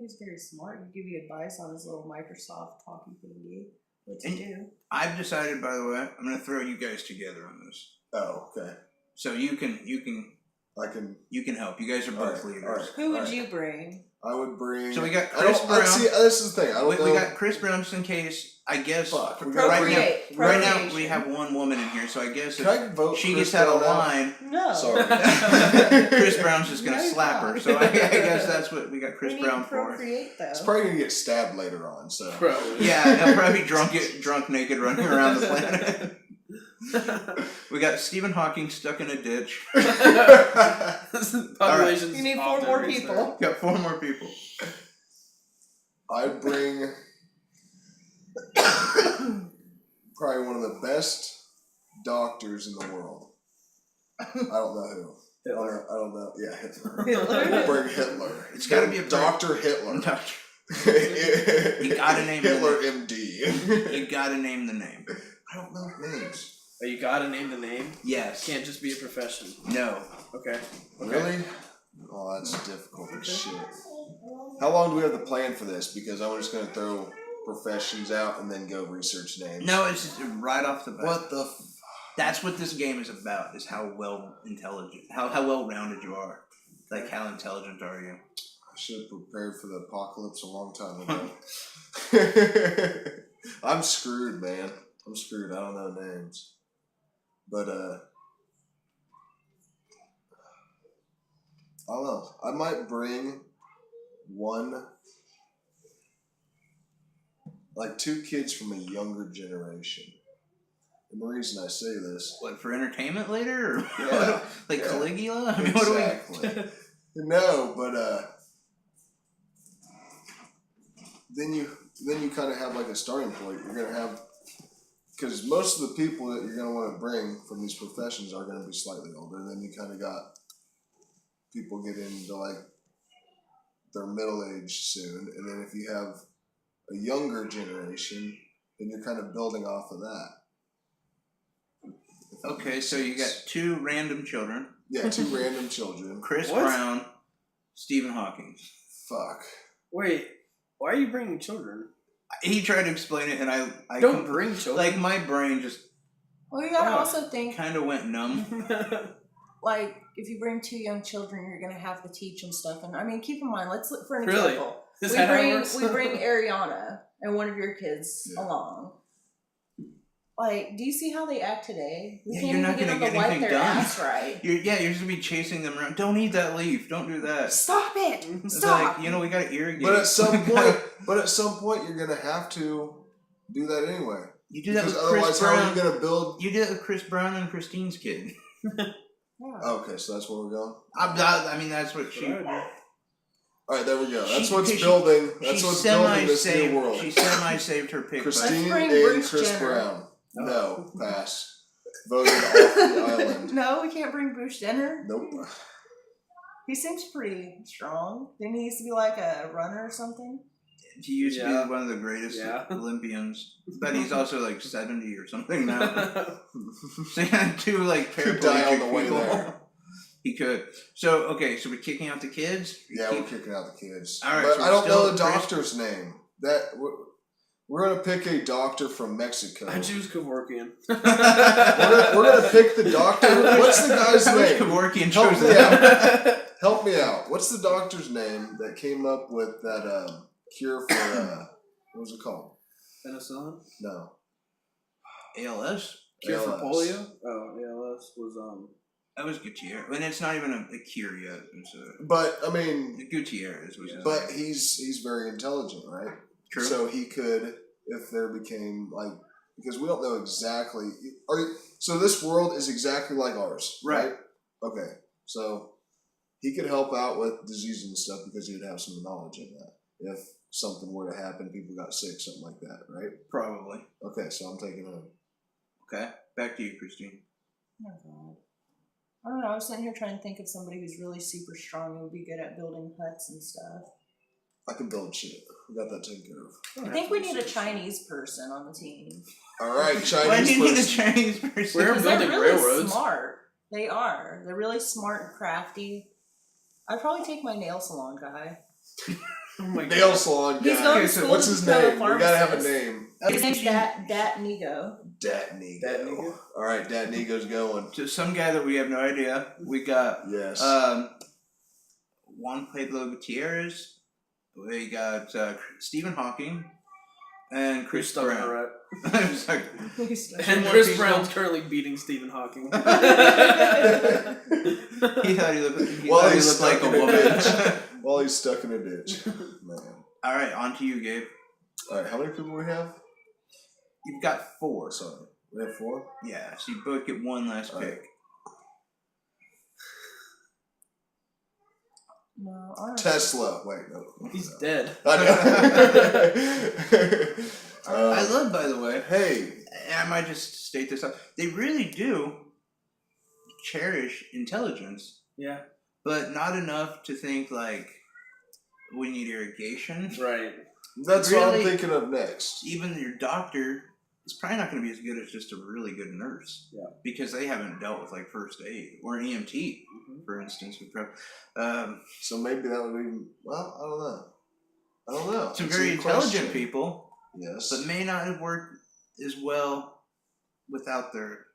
He's very smart. He'd give you advice on his little Microsoft talking thingy. What to And- do. I've decided, by the way, I'm going to throw you guys together on this. Oh, okay. So you can I can. help. You guys are both leaders. All right. Who would Alright. you bring? I would bring. So we got I Chris don't- Brown. See, this is the thing. I don't know. We got Chris Brown just in case. I guess Fuck. We right got Procreate. right now Procreation. we have one woman in here, so I guess Can if I vote she Chris gets out of Brown line, No. Sorry. Chris Brown's just gonna No, you're slap her. not. So I guess that's what we got Chris we need Brown to for. procreate though. It's probably gonna get stabbed later on. So. Probably. Yeah, he'll probably be drunk naked, running around the planet. We got Stephen Hawking stuck in a ditch. Population's You need off 4 more the race people. Got 4 more people. I'd bring probably one of the best doctors in the world. I don't know who. there. I don't know. Yeah, Hitler. Hitler? Bring Hitler. It's gotta be a Dr. Hitler. You gotta name Hitler the MD. You gotta name the name. I don't know names. Oh, you gotta name the name. Yes. Can't just be a profession. No. Okay. Really? Oh, that's difficult as shit. How long do we have to plan for this? Because I'm just going to throw professions out and then go research names. No, it's just right off the bat. What the That's what this game is about, is how well intelligent, how well rounded you are. Like, how intelligent are you? I should have prepared for the apocalypse a long time ago. I'm screwed, man. I'm screwed. I don't know names. But, I don't know. I might bring two kids from a younger generation. And the reason I say this... What, for entertainment later? Or Yeah. like Yeah. Caligula? I mean, what do we... Exactly. No, but then you kind of have like a starting point. You're gonna have, because most of the people that you're gonna want to bring from these professions are gonna be slightly older. And then you kind of got people getting into like their middle age soon, and then if you have a younger generation, then you're kind of building off of that. Okay, so you got 2 random children. Yeah, 2 random children. Chris What? Brown, Stephen Hawking. Fuck. Wait, why are you bringing children? He tried to explain it, and I Don't bring children. like my brain just Well, you gotta Oh. also think, kind of went numb. like, if you bring 2 young children, you're gonna have to teach them stuff. And I mean, keep in mind, let's look for an Really? example. Is We that how it bring works? we bring Ariana and one of your kids Yeah. along. Like, do you see how they act today? We Yeah, can't you're not even gonna get them get to wipe anything their done. ass right. You're just gonna be chasing them around. Don't eat that leaf. Don't do that. Stop it! It's Stop! like, we gotta irrigate. But at some point, you're gonna have to do that anyway. You do that Because with Chris otherwise, how are Brown. you gonna build? You did it with Chris Brown and Christine's kid. Yeah. Okay, so that's where we're going. I mean, that's what she. All right, there we go. That's She- what's she- building. That's She what's building this semi-saved. new world. She semi-saved her pick. Christine Let's bring and Bruce Chris Jenner. Brown. No, pass. Voted off the island. No, we can't bring Bruce Jenner. Nope. He seems pretty strong. Didn't he used to be like a runner or something? He used to Yeah. be one of the greatest Yeah. Olympians, but he's also like 70 or something now. So he had 2 like Could die on the paraplegic way people. there. He could. So okay, so we're kicking out the kids. Yeah, we're kicking out the kids. All right, but so I don't still know the Chris- doctor's name. We're gonna pick a doctor from Mexico. I choose Kevorkian. We're gonna pick the doctor. What's the guy's Coach name? Kevorkian Help chose me that. out. Help me out. What's the doctor's name that came up with that cure for what was it called? Penicillin? No. ALS? Cure for ALS. polio? Oh, ALS was That was Gutierrez. And it's not even a cure yet. It's a But I mean, Gutierrez was his but name. he's very intelligent, right? True. So he could, if there became like, because we don't know exactly. So this world is exactly like ours, right? Okay, so he could help out with disease and stuff because he would have some knowledge in that. If something were to happen, people got sick, something like that, right? Probably. Okay, so I'm taking him. Okay. Back to you, Christine. Oh God. I don't know. I was sitting here trying to think of somebody who's really super strong and would be good at building huts and stuff. I can build shit. We got that taken care of. I think we need a Chinese person on the team. All right, Why do Chinese you need a person. Chinese person? We're Because they're building really railroads. smart. They are. They're really smart and crafty. I'd probably take my nail salon guy. oh my Nail god. salon He's guy. going Okay, to so school What's to his become name? a We gotta have a pharmacist. name. His name's Dat Nigo. Dat Nigo. Dat Nigo? All right, Dat Nigo's going. To some guy that we have no idea. We got Yes. Juan Pablo Gutierrez. We got Stephen Hawking and Chris Stuck in a Brown. rut. Sorry. And more Chris people. Brown's currently beating Stephen Hawking. He thought he looked like a stuck in woman. ditch. While he's stuck in a ditch. Man. All right, on to you, Gabe. All right, how many people we have? You've got 4. Sorry, we have 4. Yeah, so you both get one last All pick. right. No, honestly. Tesla. Wait, no. He's no. dead. I know. I love, by the way, Hey, I might just state this up. They really do cherish intelligence, Yeah. but not enough to think like we need irrigation. Right. that's what I'm Really? thinking of next. Even your doctor is probably not going to be as good as just a really good nurse. Yeah. Because they haven't dealt with like first aid or an EMT, for instance. With So maybe that would be. Well, I don't know. some It's a very good intelligent question. people, Yes. but may not have worked as well without their,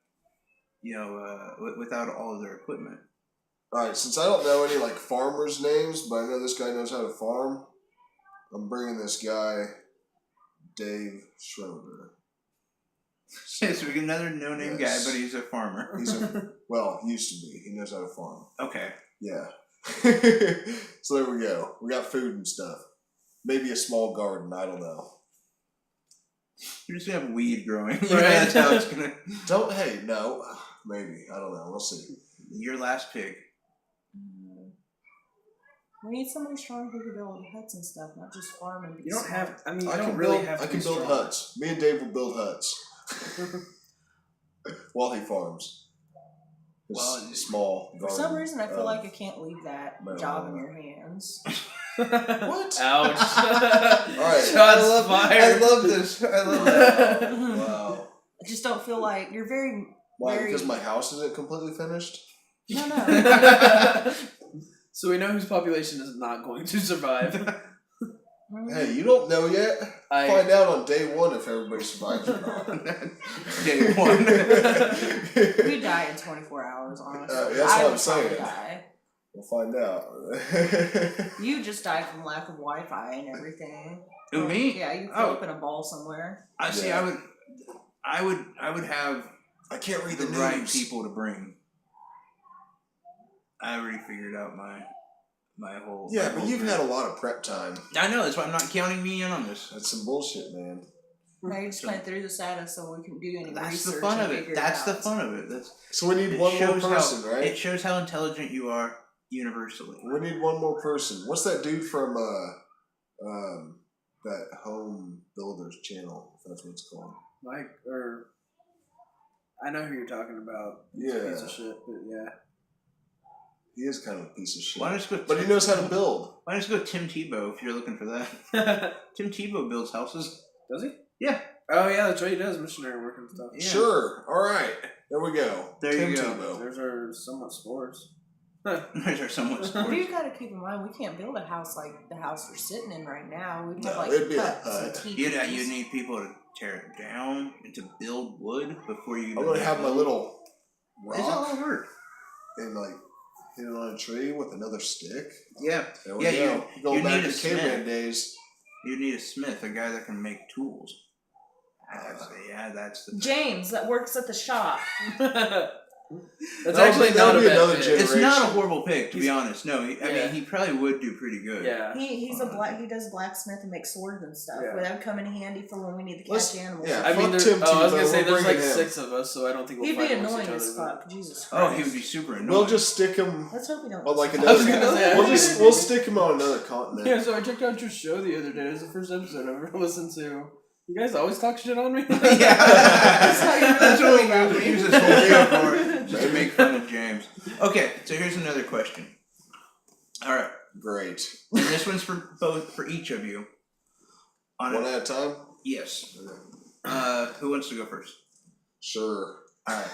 without all of their equipment. All right, since I don't know any like farmers' names, but I know this guy knows how to farm, I'm bringing this guy, Dave Schroeder. So we get another no-name Yes. guy, but he's a farmer. He's well, used to be. He knows how to farm. Okay. Yeah. So there we go. We got food and stuff. Maybe a small garden. I don't know. You're just gonna have weed growing. Right. That's how it's gonna. Don't. Hey, no. Maybe. I don't know. We'll see. Your last pick. We need somebody strong who can build huts and stuff, not just farm and be You don't smart. have. I mean, you I don't can really build. have to I can be build strong. huts. Me and Dave will build huts while he farms. His Well, small For garden. some reason, I feel of like I can't leave that marijuana. job in your hands. What? Ouch. right. Shots fired. love this. I love that. Wow. I just don't feel like you're very. Why? Very- Because my house isn't completely finished. No. So we know whose population is not going to survive. Hey, you don't know yet. I Find out on day 1 if everybody survives or not. Day 1. We die in 24 hours, honestly. That's I what I'm would probably saying. die. We'll find out. You just died from lack of Wi-Fi and everything. Who, me? Yeah, you Oh. flew up in a ball somewhere. I see. Yeah. I would have I can't read the the right news. people to bring. I already figured out my whole. Yeah, my but whole you've group. had a lot of prep time. I know. That's why I'm not counting me in on this. That's some bullshit, man. Now you just went through the status so we can do any That's research the fun and of figure it. That's the out. fun of it. That's. So we need It one more shows person, how, right? It shows how intelligent you are universally. We need one more person. What's that dude from that home builders channel? If that's what it's called. Mike, or I know who you're talking about. He's a Yeah. piece of shit, but yeah. He is kind of a piece of shit. Why don't you go? But he knows how to build. Why don't you go Tim Tebow if you're looking for that? Tim Tebow builds houses. Does he? Yeah. Oh yeah, that's right. He does missionary work and stuff. Yeah. Sure. All right. There we go. There Tim you go. Tebow. There's our somewhat sports. Those are somewhat But sports. you got to keep in mind, we can't build a house like the house we're sitting in right now. We'd have No, like it'd be a huts and hut. teepees. You'd need people to tear it down and to build wood before you. I'm gonna have my little It's a rock lot of work. and like hit it on a tree with another stick. Yeah. There we Yeah, go. you Going back need to a caveman smith. days. You need a smith, a guy that can make tools. That's the James that works at the shop. That's actually not a bad pick. It's not a horrible pick, to be honest. No, I Yeah. mean, he probably would do pretty good. Yeah. He does blacksmith and makes swords and stuff. Yeah. Well, that would come in handy for when we need to catch animals. yeah. I mean, Fuck there's, Tim I was Tebow, gonna say we're there's like bringing him. 6 of us, so I don't think we'll He'd be fight amongst annoying each as other. fuck. Jesus Christ. Oh, he would be super annoying. We'll just stick him Let's hope we don't. on like I was another. gonna say, We'll stick him on another continent. Yeah, so I checked out your show the other day. It was the first episode I've ever listened to. You guys always talk shit on me? Yeah, that's what we use this whole thing for, just to make fun of James. Okay, so here's another question. All right, Great. and this one's for each of you. One at a time. Yes. Okay. Who wants to go first? Sure. All right.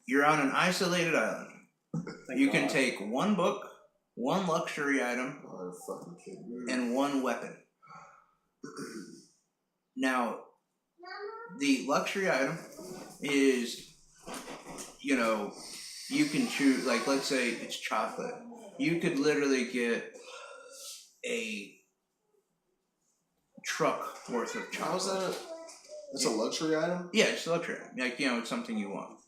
You're on an isolated island. You can take one book, one luxury item, Oh, you're fucking kidding me. and one weapon. Now, the luxury item is, you can choose, like, let's say it's chocolate. You could literally get a truck worth of chocolate. How's that? That's a luxury item. Yeah, it's a luxury item. Like, it's something you want.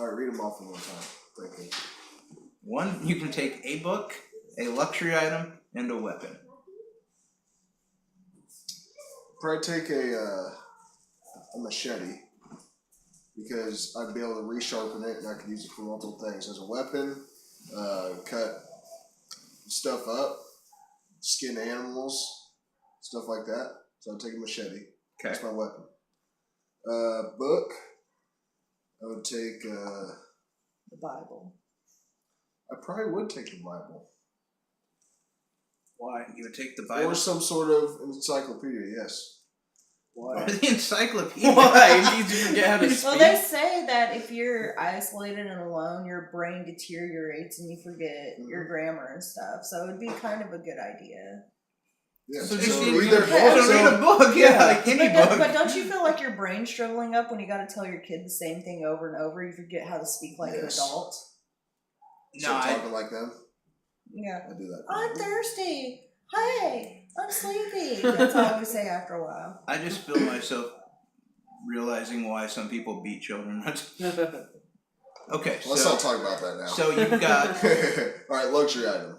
All right, read them off one time. Thank you. One, you can take a book, a luxury item, and a weapon. Probably take a machete because I'd be able to resharpen it and I could use it for multiple things as a weapon. Cut stuff up, skin animals, stuff like that. So I'd take a machete. Okay. That's my weapon. Book. I would take. The Bible. I probably would take the Bible. Why? You would take the Bible? Or some sort of encyclopedia, yes. Why? The encyclopedia. Why? Did you forget how to speak? Well, they say that if you're isolated and alone, your brain deteriorates and you forget your grammar and stuff. So it would be kind of a good idea. Yeah, So so just read their so book. read a book, yeah, like any book. But don't you feel like your brain's shriveling up when you got to tell your kid the same thing over and over? You forget how to speak like an Yes. adult. So talking like them. Yeah. I do that. I'm thirsty. Hey, I'm sleepy. That's all I would say after a while. I just feel myself realizing why some people beat children. Okay, Let's not talk about that now. so you've got All right, luxury item.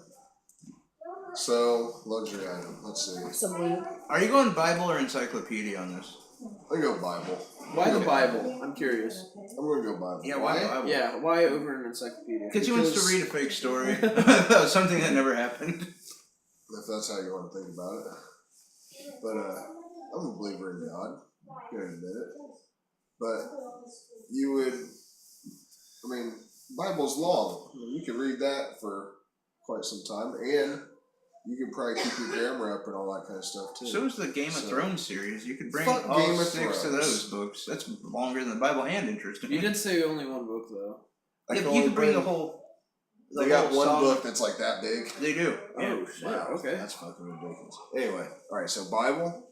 So luxury item. Let's see. Some lube. Are you going Bible or encyclopedia on this? I go Bible. Why the Bible? I'm curious. I'm gonna go Bible. Yeah, why Bible? Yeah, why over an encyclopedia? Because he wants to read a fake story. Something that never happened. If that's how you want to think about it. But I'm a believer in God. You can admit it. But you would. I mean, Bible's long. I mean, you can read that for quite some time, and you can probably keep your grammar up and all that kind of stuff too. So is the Game of So- Thrones series. You could bring Fuck all Game of 6 of Thrones. those books. That's longer than the Bible and interesting. You did say only one book though. I Yeah, can but you only could bring the whole. They got whole one song. book that's like that big. They do. Yeah. Oh shit! Okay. That's fucking ridiculous. Anyway, all right. So Bible,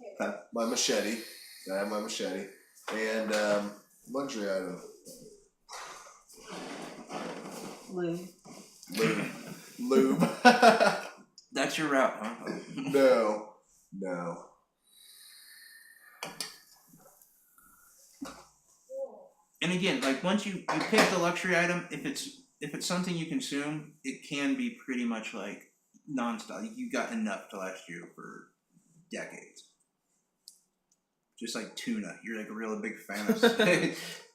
my machete. I have my machete, and luxury item. Lube. Lube. That's your route, huh? No. And again, like once you pick the luxury item, if it's something you consume, it can be pretty much like nonstop. You got enough to last you for decades. Just like tuna, you're like a real big fan of.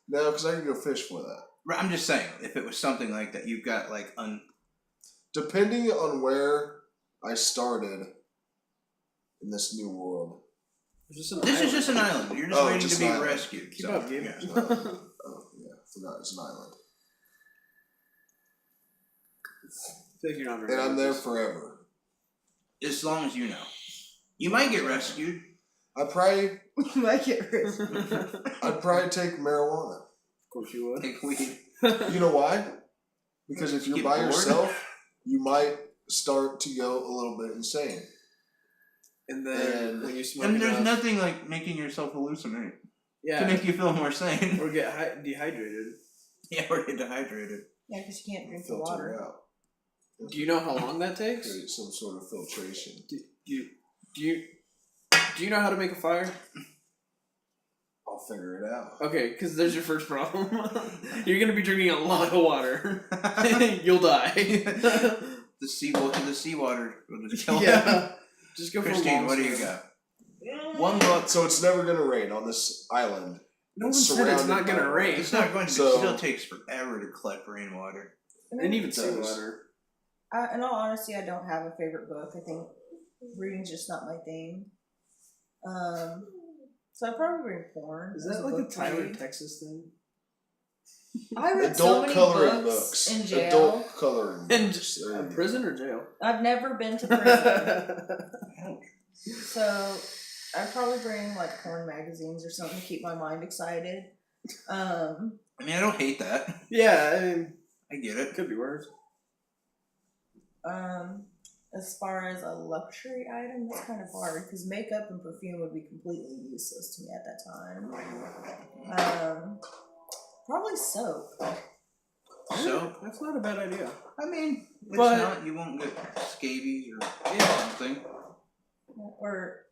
No, because I can go fish for that. I'm just saying, if it was something like that, you've got like Depending on where I started in this new world. This is just an island. You're just Oh, waiting just to be an island. rescued. Keep so, up, Gabe. yeah. Oh yeah, forgot it's an island, I feel like you're not very and I'm good at there this. forever. As long as you know, you might get rescued. I'd probably Make it I'd probably take marijuana. Of course you would. Take weed. You know why? Because if you're Get by bored? yourself, you might start to go a little bit insane. And then And- when you smoke And there's enough, nothing like making yourself hallucinate to yeah, make you feel more sane. or get dehydrated. Yeah, or get dehydrated. Yeah, because you can't drink the Filter water. it out. Do you know how long that takes? Create some sort of filtration. Do you Do you know how to make a fire? I'll figure it out. Okay, because there's your first problem. You're gonna be drinking a lot of water. You'll die. The seawater will just kill him. Yeah. Just go Christine, for a long what do you swim. got? One book. So it's never gonna rain on this island. No one said it's not gonna rain. It's not going to. So- It still takes forever to collect rainwater. And even It does. seawater. In all honesty, I don't have a favorite book. I think reading's just not my thing. So I'd probably read porn. Is as that like a book to Tyler, read. Texas thing? I read Adult so many coloring books in jail. Adult coloring In books. There you go. prison or jail? I've never been to prison. So I'd probably bring like porn magazines or something to keep my mind excited. I mean, I don't hate that. Yeah, I mean, I get it it. could be worse. As far as a luxury item, that's kind of hard because makeup and perfume would be completely useless to me at that time. Probably soap. So, That's not a bad idea. I mean, it's But- not. You won't get scabies or something. Or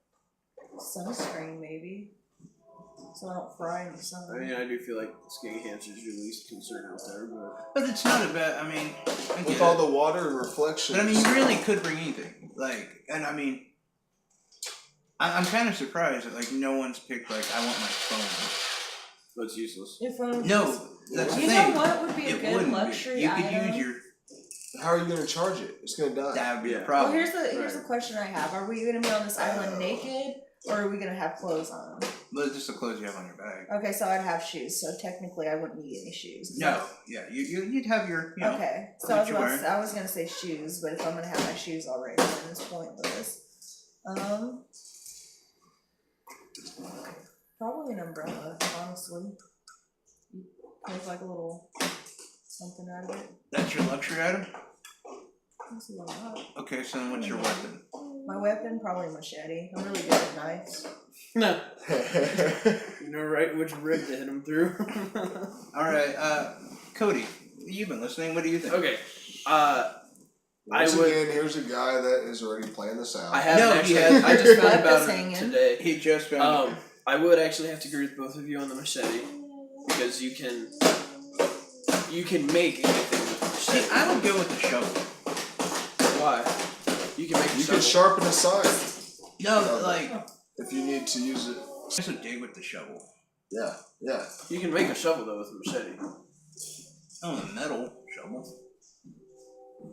sunscreen, maybe. So I don't fry in the sun. I mean, I do feel like skin cancer is your least concern out there, but But it's not a bad. I mean, I get With it. all the water and reflections. But I mean, you really could bring anything. Like, and I mean, I'm kind of surprised that like no one's picked like I want my phone. it's useless. Your phone. No, that's the You thing. know what would be a It good wouldn't be. luxury You could item? use your. How are you gonna charge it? It's gonna die. That would be Yeah. a Well, problem. here's the Right. question I have: are we going to be on this island naked, or are we going to have clothes on? But it's just the clothes you have on your bag. Okay, so I'd have shoes. So technically, I wouldn't need any shoes. No, yeah, you'd have your, you know. Okay, so what you're wearing. I was gonna say shoes, but if I'm gonna have my shoes already, then it's pointless. Probably an umbrella, honestly. You make like a little something out of it. That's your luxury item. Let's see what I got. Okay, so then what's your weapon? My weapon, probably a machete. I'm really good at knives. No. You know right which rib to hit him through. All right, Cody, you've been listening. What do you think? Okay. Once I would- again, here's a guy that is already playing this out. I haven't No, actually. he hasn't. I just found Left about us it hanging. today. He just found it. I would actually have to agree with both of you on the machete because you can make anything with a See, machete. I would go with the shovel. Why? You can make a You shovel. can sharpen a sign No, like if you need to use it. I would dig with the shovel. Yeah, yeah. You can make a shovel though with a machete. Oh, a metal shovel.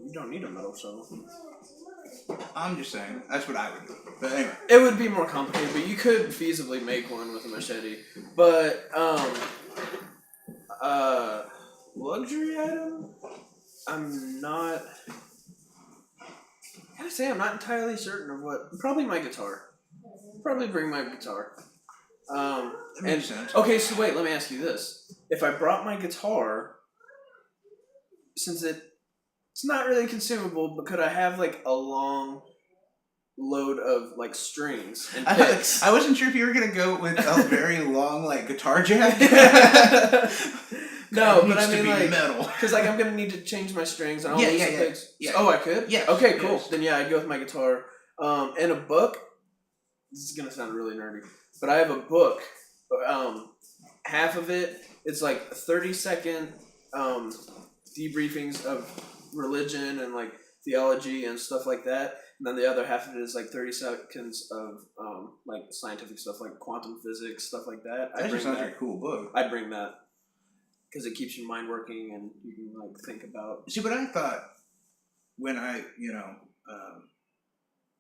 You don't need a metal shovel. I'm just saying that's what I would do. But anyway, It would be more complicated, but you could feasibly make one with a machete. But luxury item? I'm not. I gotta say, I'm not entirely certain of what. Probably my guitar. Probably bring my guitar. that makes sense. Okay, so wait, let me ask you this: if I brought my guitar, since it's not really consumable, but could I have like a long load of like strings and picks? I wasn't sure if you were gonna go with a very long like guitar jack. No, It but I needs to mean be like. metal. Because like I'm gonna need to change my strings and I'll Yeah, lose yeah, the yeah, picks. yeah. Oh, I could. Yes, Okay, cool. yes. Then yeah, I'd go with my guitar. And a book. This is gonna sound really nerdy, but I have a book. Half of it, it's like 30-second debriefings of religion and like theology and stuff like that. And then the other half of it is like 30 seconds of like scientific stuff like quantum physics, stuff like that. That just sounds like a cool book. I'd bring that. Because it keeps your mind working and you can like think about. See, what I thought when I,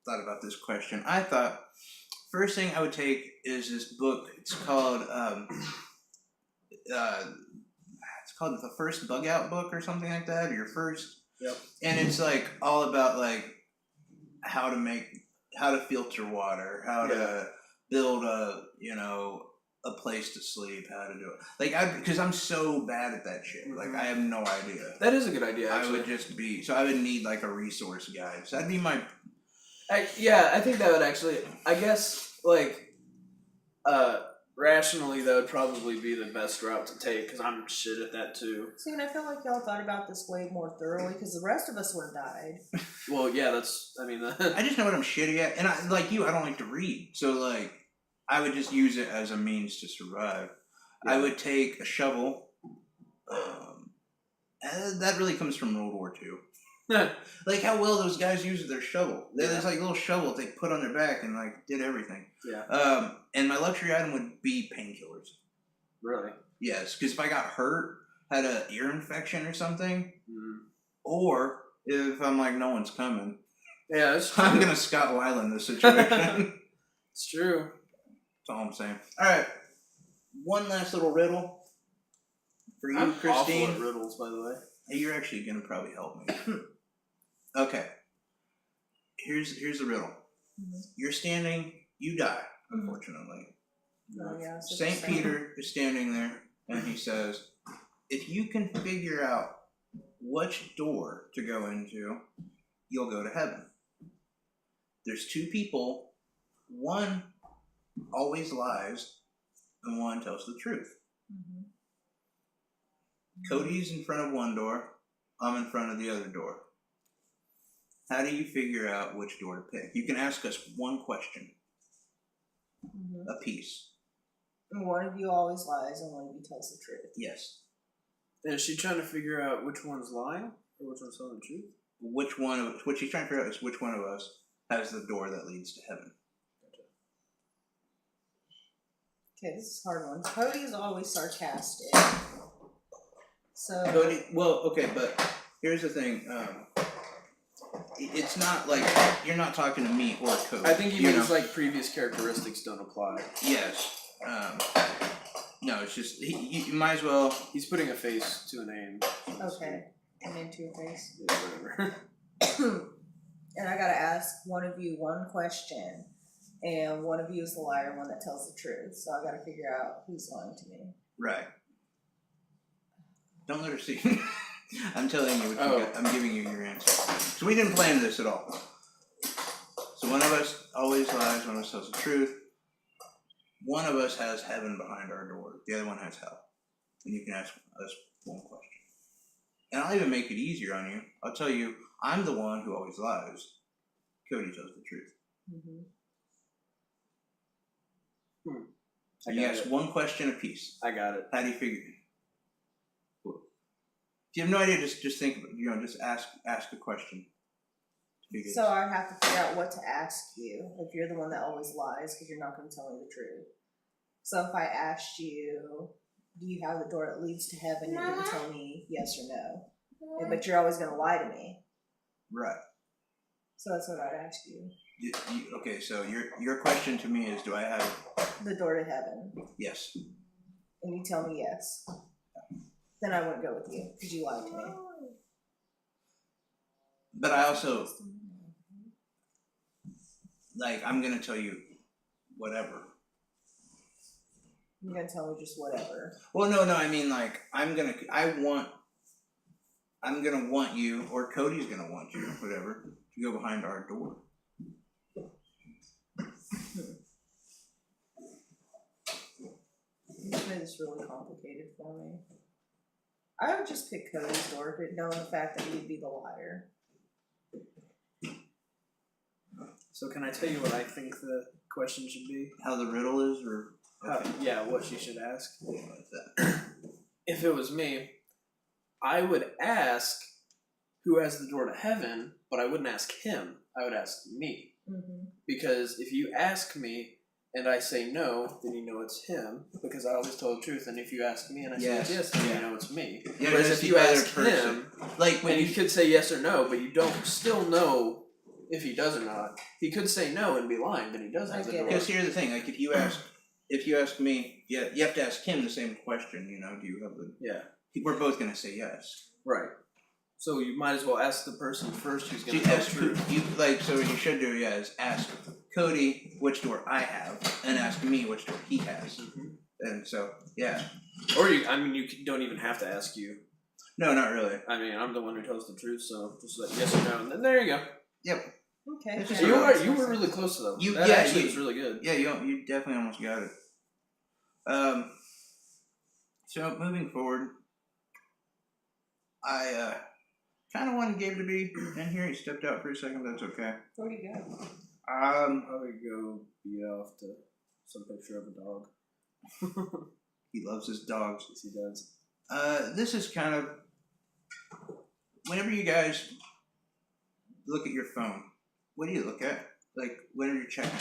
thought about this question, I thought first thing I would take is this book. It's called The First Bug Out Book or something like that, or Your First. Yep. And it's like all about like how to filter water, how to build a place to sleep, how to do it. Like because I'm so bad at that shit. Like I have no idea. That is a good idea. I Actually, would just be I would need like a resource guide. So that'd be my I think that would actually. I guess like rationally, that would probably be the best route to take because I'm shit at that too. See, and I feel like y'all thought about this way more thoroughly because the rest of us would have died. Well, yeah, that's. I mean, I just know what I'm shitty at, and I like you. I don't like to read, so like I would just use it as a means to survive. Yeah. I would take a shovel. That really comes from World War II. Like how well those guys used their shovel. There's like little shovels they put on their back and like did everything. Yeah. And my luxury item would be painkillers. Really? Yes, because if I got hurt, had an ear infection or something, or if I'm like no one's coming, yeah, that's true. I'm gonna Scott Weiland this situation. It's true. That's all I'm saying. All right, one last little riddle for you, I'm Christine. awful at riddles, by the way. Hey, you're actually gonna probably help me. Okay. Here's the riddle. You're standing. You die, unfortunately. Oh, yeah, so Saint Peter is standing there, and he says, "If you can figure out which door to go into, you'll go to heaven." There's two people. One always lies, and one tells the truth. Cody's in front of one door. I'm in front of the other door. How do you figure out which door to pick? You can ask us one question a piece. And one of you always lies, and one of you tells the truth. Yes. And is she trying to figure out which one's lying or which one's telling the truth? What she's trying to figure out is which one of us has the door that leads to heaven. Okay, this is a hard one. Cody is always sarcastic. So Cody, well, okay, but here's the thing. It's not like you're not talking to me or Cody. I think he means like previous characteristics don't apply. Yes. No, it's just you might as well. He's putting a face to a name. okay, I'm into your face. Yeah, whatever. And I gotta ask one of you one question, and one of you is the liar, one that tells the truth. So I gotta figure out who's lying to me. Right. Don't let her see. I'm telling you what you got. I'm giving you your answer. So we didn't plan this at all. So one of us always lies, one of us tells the truth. One of us has heaven behind our door. The other one has hell. And you can ask us one question. And I'll even make it easier on you. I'll tell you, I'm the one who always lies. Cody tells the truth. And you ask one question apiece. I got it. How do you figure it? If you have no idea, just think, just ask a question. So I have to figure out what to ask you if you're the one that always lies because you're not going to tell me the truth. So if I asked you, do you have the door that leads to heaven, you're going to tell me yes or no. But you're always going to lie to me. Right. So that's what I'd ask you. Okay, so your question to me is, do I have the door to heaven? Yes. And you tell me yes. Then I wouldn't go with you because you lied to me. But I also, like, I'm going to tell you whatever. You're going to tell me just whatever. Well, no, I mean, like, I'm going to want you, or Cody's going to want you, whatever, to go behind our door. You made this really complicated for me. I would just pick Cody's door, but knowing the fact that he'd be the liar. So can I tell you what I think the question should be? How the riddle is, or Yeah, what she should ask. Like that. If it was me, I would ask who has the door to heaven, but I wouldn't ask him. I would ask me. Because if you ask me and I say no, then you know it's him, because I always tell the truth. And if you ask me and I say yes, then you know it's me. Yeah, whereas if you ask him, like when and he could say yes or no, but you don't still know if he does or not. He could say no and be lying, but he does have the door. Because here's the thing: like if you ask me, you have to ask him the same question. Do you have the? Yeah. We're both gonna say yes. Right. So you might as well ask the person first who's gonna tell the truth. So what you should do, is ask Cody which door I have, and ask me which door he has. And so, yeah. Or you don't even have to ask you. No, not really. I mean, I'm the one who tells the truth, so just like yes or no, and then there you go. Yep. Okay. You were really close to them. That actually was really good. Yeah, you definitely almost got it. So moving forward, I kind of wanted Gabe to be in here. He stepped out for a second, but that's okay. Where'd you go? Probably go beat off to some picture of a dog. He loves his dogs. Yes, he does. This is kind of whenever you guys look at your phone, what do you look at? Like, when are you checking?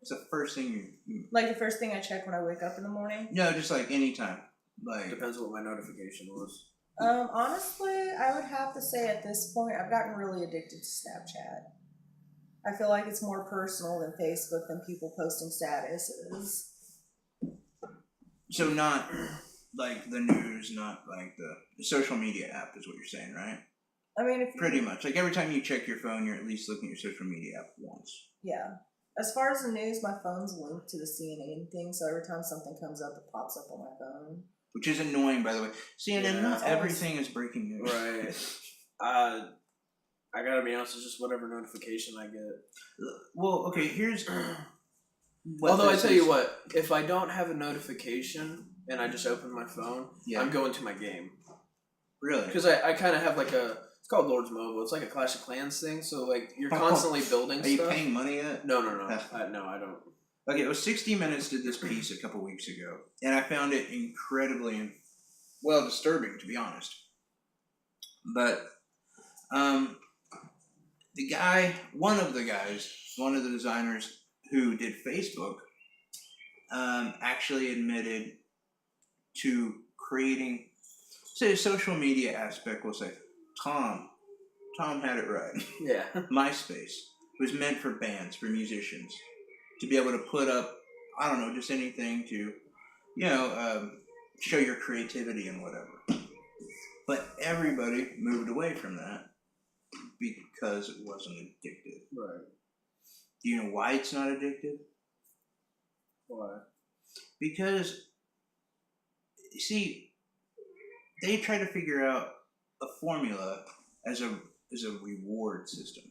It's the first thing you Like the first thing I check when I wake up in the morning? No, just like anytime. Like, Depends what my notification was. Honestly, I would have to say at this point, I've gotten really addicted to Snapchat. I feel like it's more personal than Facebook than people posting statuses. so not like the news, not like the social media app is what you're saying, right? I mean, if you, Pretty much. Like every time you check your phone, you're at least looking at your social media app once. yeah. As far as the news, my phone's linked to the CNN thing, so every time something comes up, it pops up on my phone. Which is annoying, by the way. CNN, Yeah, not it's always- everything is breaking news. Right. I gotta be honest, it's just whatever notification I get. Well, okay, here's. Although I this tell is- you what, if I don't have a notification and I just open my phone, Yeah. I'm going to my game. Really? Because I kind of have like it's called Lords Mobile. It's like a Clash of Clans thing. So like you're constantly building Are you stuff. paying money yet? No. No, I don't. Okay, it was 60 Minutes did this piece a couple weeks ago, and I found it incredibly, disturbing, to be honest. But, the guy, one of the designers who did Facebook, actually admitted to creating, say, a social media aspect, we'll say, Tom had it right. Yeah. MySpace was meant for bands, for musicians, to be able to put up, I don't know, just anything to, show your creativity and whatever. But everybody moved away from that because it wasn't addictive. Right. Do you know why it's not addictive? Why? Because, see, they try to figure out a formula as a reward system.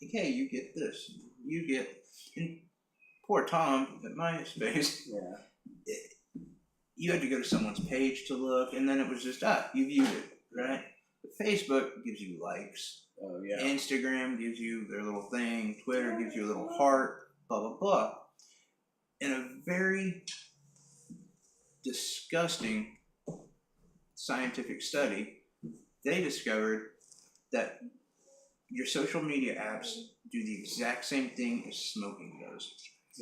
Okay, you get this. You get, and poor Tom at MySpace, Yeah. you had to go to someone's page to look, and then it was just, you viewed it, right? But Facebook gives you likes. Oh yeah. Instagram gives you their little thing. Twitter gives you a little heart, blah, blah, blah. In a very disgusting scientific study, they discovered that your social media apps do the exact same thing as smoking does.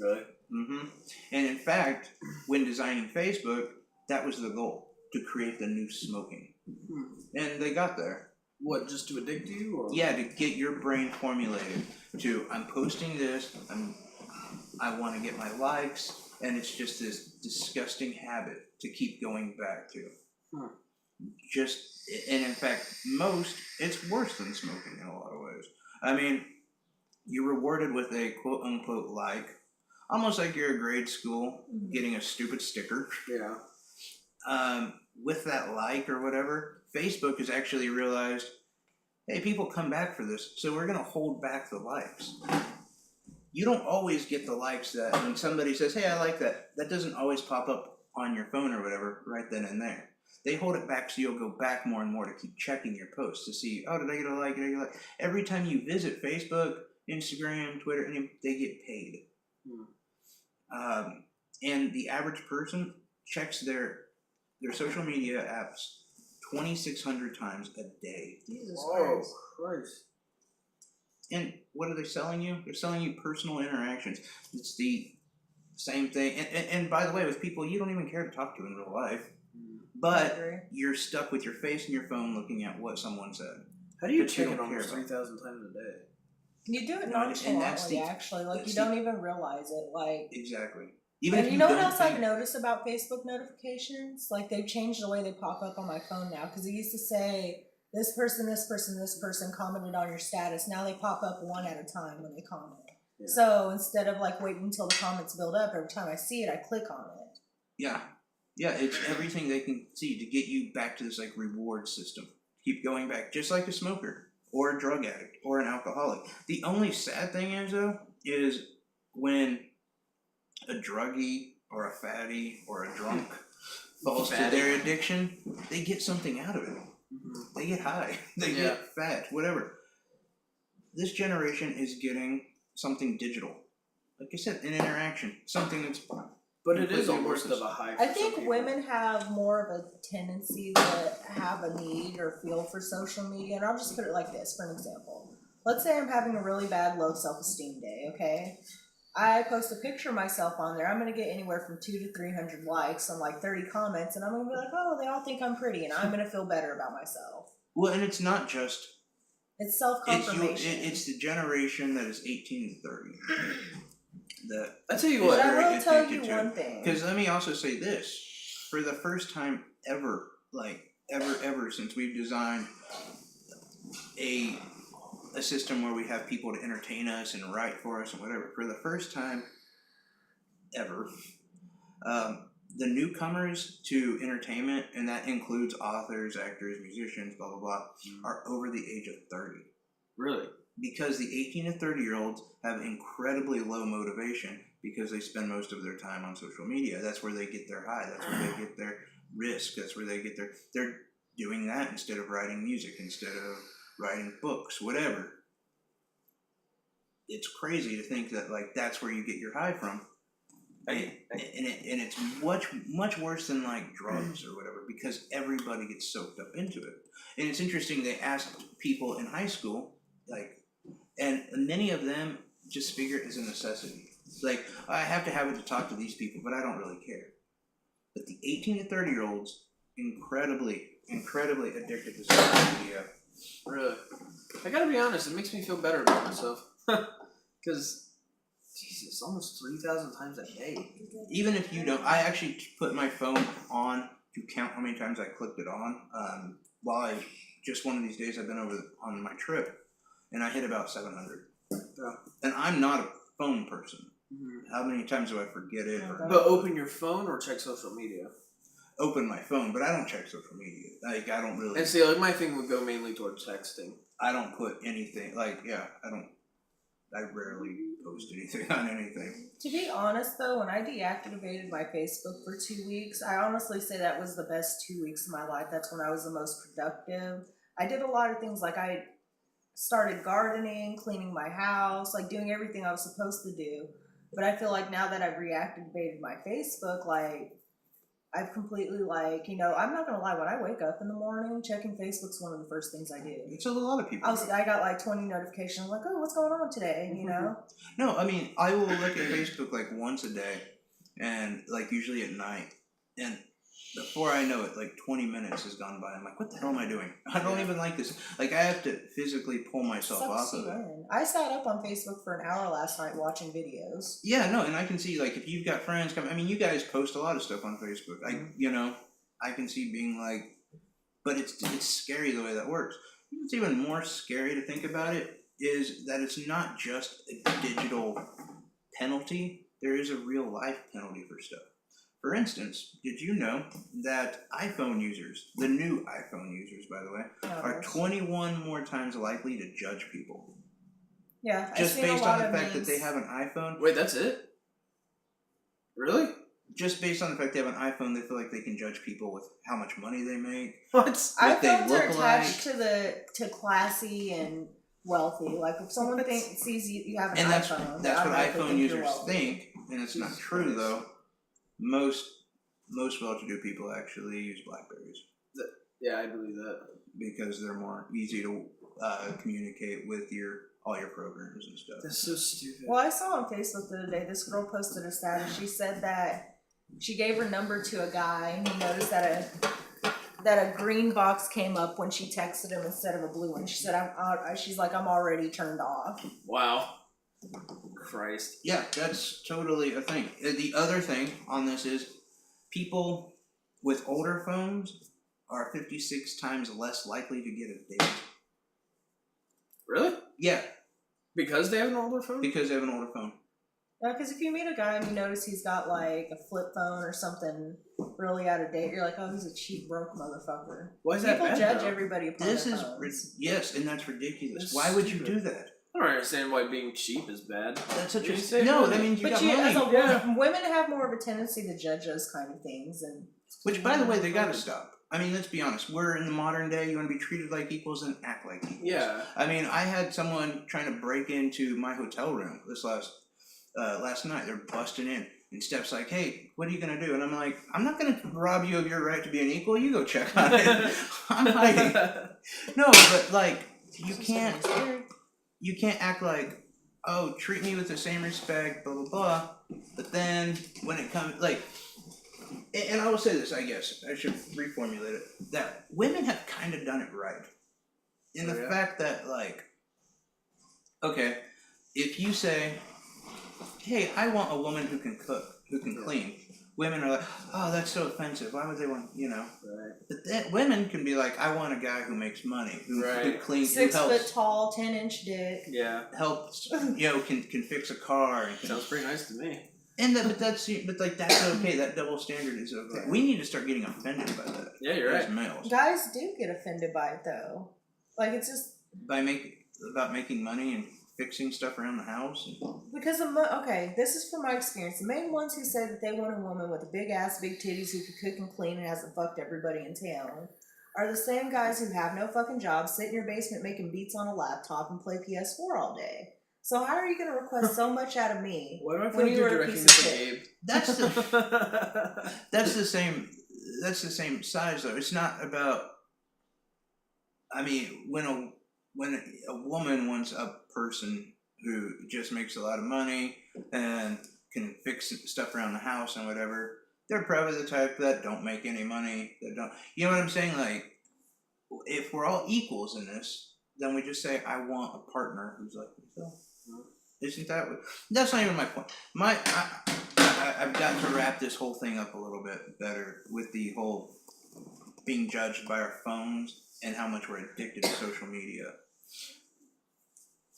Really? Mm-hmm. And in fact, when designing Facebook, that was the goal, to create the new smoking. And they got there. What? Just to addict you? Or? Yeah, to get your brain formulated to, I'm posting this, I want to get my likes, and it's just this disgusting habit to keep going back to. And in fact, it's worse than smoking in a lot of ways. I mean, you're rewarded with a quote unquote like, almost like you're at grade school getting a stupid sticker. Yeah. With that like or whatever, Facebook has actually realized, hey, people come back for this, so we're going to hold back the likes. You don't always get the likes that when somebody says, hey, I like that, that doesn't always pop up on your phone or whatever right then and there. They hold it back so you'll go back more and more to keep checking your posts to see, oh, did I get a like? Did I get a like? Every time you visit Facebook, Instagram, Twitter, and they get paid. And the average person checks their social media apps 2,600 times a day. Jesus Oh Christ. Christ. And what are they selling you? They're selling you personal interactions. It's the same thing. And by the way, with people you don't even care to talk to in real life, but you're stuck with your face in your phone looking at what someone said. How do you But check you it don't care almost about 3,000 times a day? You do it No, and that's nonchalantly, the- actually. Like, that's you the- don't even realize it. Like, Exactly. Even and if you know what don't else I've think- noticed about Facebook notifications? Like, they've changed the way they pop up on my phone now. Because it used to say, this person commented on your status. Now they pop up one at a time when they comment. Yeah. So instead of like waiting until the comments build up, every time I see it, I click on it. Yeah. Yeah, it's everything they can see to get you back to this like reward system. Keep going back, just like a smoker or a drug addict or an alcoholic. The only sad thing is though, is when a druggie or a fatty or a drunk falls to their addiction, they get something out of it. They get high. They get fat. Whatever. This generation is getting something digital. Like I said, an interaction. Something that's... But it is almost of a high. I think women have more of a tendency to have a need or feel for social media. And I'll just put it like this, for an example. Let's say I'm having a really bad low self-esteem day, okay? I post a picture of myself on there. I'm going to get anywhere from 200 to 300 likes and like 30 comments. And I'm going to be like, oh, they all think I'm pretty. And I'm going to feel better about myself. Well, and it's not just... It's self-confirmation. It's the generation that is 18 to 30. That I tell you what, but I will tell you one thing. Because let me also say this: for the first time ever, ever since we've designed a system where we have people to entertain us and write for us and whatever, for the first time ever, the newcomers to entertainment, and that includes authors, actors, musicians, blah blah blah, are over the age of 30. Really? Because the 18 to 30-year-olds have incredibly low motivation because they spend most of their time on social media. That's where they get their high. That's where they get their risk. That's where they get their... They're doing that instead of writing music, instead of writing books, whatever. It's crazy to think that, like, that's where you get your high from. And it's much worse than, like, drugs or whatever, because everybody gets soaked up into it. And it's interesting, they asked people in high school, like... And many of them just figure it as a necessity. Like, I have to have it to talk to these people, but I don't really care. But the 18 to 30-year-olds, incredibly addicted to social media. Really? I gotta be honest, it makes me feel better about myself. Because, Jesus, almost 3,000 times a day. Even if you don't, I actually put my phone on to count how many times I clicked it on. Just one of these days I've been on my trip. And I hit about 700. Yeah. And I'm not a phone person. Mm-hmm. How many times do I forget it? But open your phone or check social media? Open my phone, but I don't check social media. Like, I don't really... And see, like, my thing would go mainly towards texting. I don't put anything... Like, yeah, I rarely post anything on anything. To be honest, though, when I deactivated my Facebook for 2 weeks, I honestly say that was the best 2 weeks of my life. That's when I was the most productive. I did a lot of things, like I started gardening, cleaning my house, like doing everything I was supposed to do. But I feel like now that I've reactivated my Facebook, like I've completely like, I'm not going to lie, when I wake up in the morning, checking Facebook's one of the first things I do. It's a lot of people. I got like 20 notifications, like, oh, what's going on today, No, I mean, I will look at Facebook like once a day, and like usually at night, and before I know it, like 20 minutes has gone by. I'm like, what the hell am I doing? I don't even like this. Like, I have to physically pull myself off of it. I sat up on Facebook for an hour last night watching videos. Yeah, no, and I can see, like, if you've got friends come, I mean, you guys post a lot of stuff on Facebook. I can see being like, but it's scary the way that works. What's even more scary to think about it is that it's not just a digital penalty. There is a real life penalty for stuff. For instance, did you know that iPhone users, the new iPhone users, by the way, are 21 more times likely to judge people? Yeah, just based on the fact that they have an iPhone. Wait, that's it? Really? Just based on the fact they have an iPhone, they feel like they can judge people with how much money they make. What iPhones they look are attached like. to classy and wealthy. Like if someone sees you have an iPhone, that's what iPhone users think, and it's not true though. Most well-to-do people actually use Blackberries. Yeah, I believe that. Because they're more easy to communicate with all your programs and stuff. That's so stupid. Well, I saw on Facebook the other day, this girl posted a status. She said that she gave her number to a guy, and he noticed that a green box came up when she texted him instead of a blue one. She said, she's like, I'm already turned off. Wow. Christ. Yeah, that's totally a thing. The other thing on this is people with older phones are 56 times less likely to get a date. Really? Yeah. Because they have an older phone? Because they have an older phone. Yeah, because if you meet a guy and you notice he's got like a flip phone or something really out of date, you're like, oh, he's a cheap, broke motherfucker. Why is that bad, People judge though? everybody upon This their is phones. Yes, and that's ridiculous. That's Why would you stupid. do that? I don't understand why being cheap is bad. That's such You a save no. money. That means you But got you, money. as a Yeah. woman, women have more of a tendency to judge those kind of things, and Which, by the way, they gotta stop. I mean, let's be honest. We're in the modern day. You want to be treated like equals and act like equals. Yeah. I mean, I had someone trying to break into my hotel room this last night. They're busting in, and Steph's like, "Hey, what are you gonna do?" And I'm like, "I'm not gonna rob you of your right to be an equal. You go check on it. I'm hiding." No, but like, you can't act like, oh, treat me with the same respect, blah blah blah. But then when it comes like. And I will say this, I guess, I should reformulate it, that women have kind of done it right. In the fact that, like, okay, if you say, hey, I want a woman who can cook, who can clean, women are like, oh, that's so offensive, why would they want, Right. But then women can be like, I want a guy who makes money, who cleans, 6 who helps, foot tall, 10-inch dick. Yeah. helps, can fix a car. And Sounds pretty nice to me. And but that's okay. That double standard is okay. We need to start getting offended by that. Yeah, you're as right. males. Guys do get offended by it though. Like it's just About making money and fixing stuff around the house. because this is from my experience. The main ones who say that they want a woman with a big ass, big titties who can cook and clean and hasn't fucked everybody in town are the same guys who have no fucking job, sit in your basement making beats on a laptop and play PS4 all day. So how are you going to request so much out of me? Why do I feel when like you you're were a directing piece of this at shit? Gabe? That's the same. That's the same size though. It's not about. I mean, when a woman wants a person who just makes a lot of money and can fix stuff around the house and whatever, they're probably the type that don't make any money. That don't. You know what I'm saying? Like, if we're all equals in this, then we just say, I want a partner who's like myself. Isn't that what? That's not even my point. I've got to wrap this whole thing up a little bit better with the whole being judged by our phones and how much we're addicted to social media.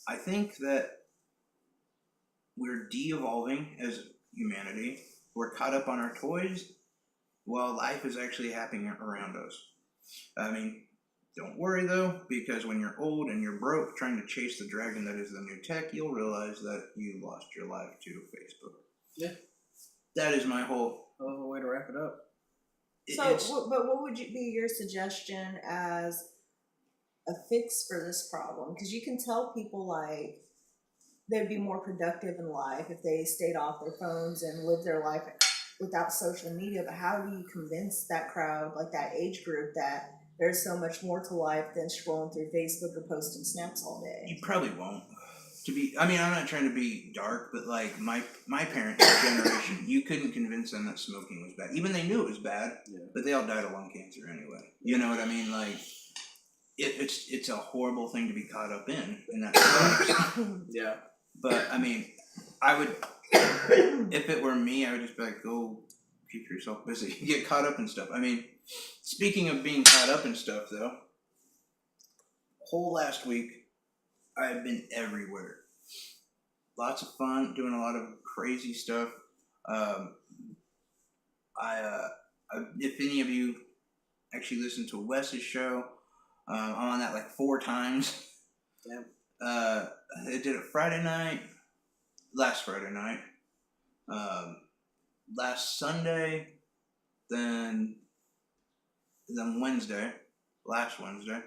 I think that we're de-evolving as humanity. We're caught up on our toys while life is actually happening around us. I mean, don't worry though, because when you're old and you're broke trying to chase the dragon that is the new tech, you'll realize that you lost your life to Facebook. Yeah. That is my whole... Oh, a way to wrap it up. But what would be your suggestion as a fix for this problem? Because you can tell people like they'd be more productive in life if they stayed off their phones and lived their life without social media. But how do you convince that crowd, like that age group, that there's so much more to life than scrolling through Facebook or posting snaps all day? You probably won't. I'm not trying to be dark, but like my parents' generation, you couldn't convince them that smoking was bad. Even they knew it was bad, but they all died of lung cancer anyway. You know what I mean? Like, it's a horrible thing to be caught up in, and that sucks. Yeah. But I mean, I would, if it were me, I would just be like, go keep yourself busy, get caught up in stuff. I mean, speaking of being caught up in stuff, though, whole last week, I've been everywhere. Lots of fun, doing a lot of crazy stuff. If any of you actually listen to Wes's show, I'm on that like 4 times. Damn. I did it last Friday night, last Sunday, then last Wednesday,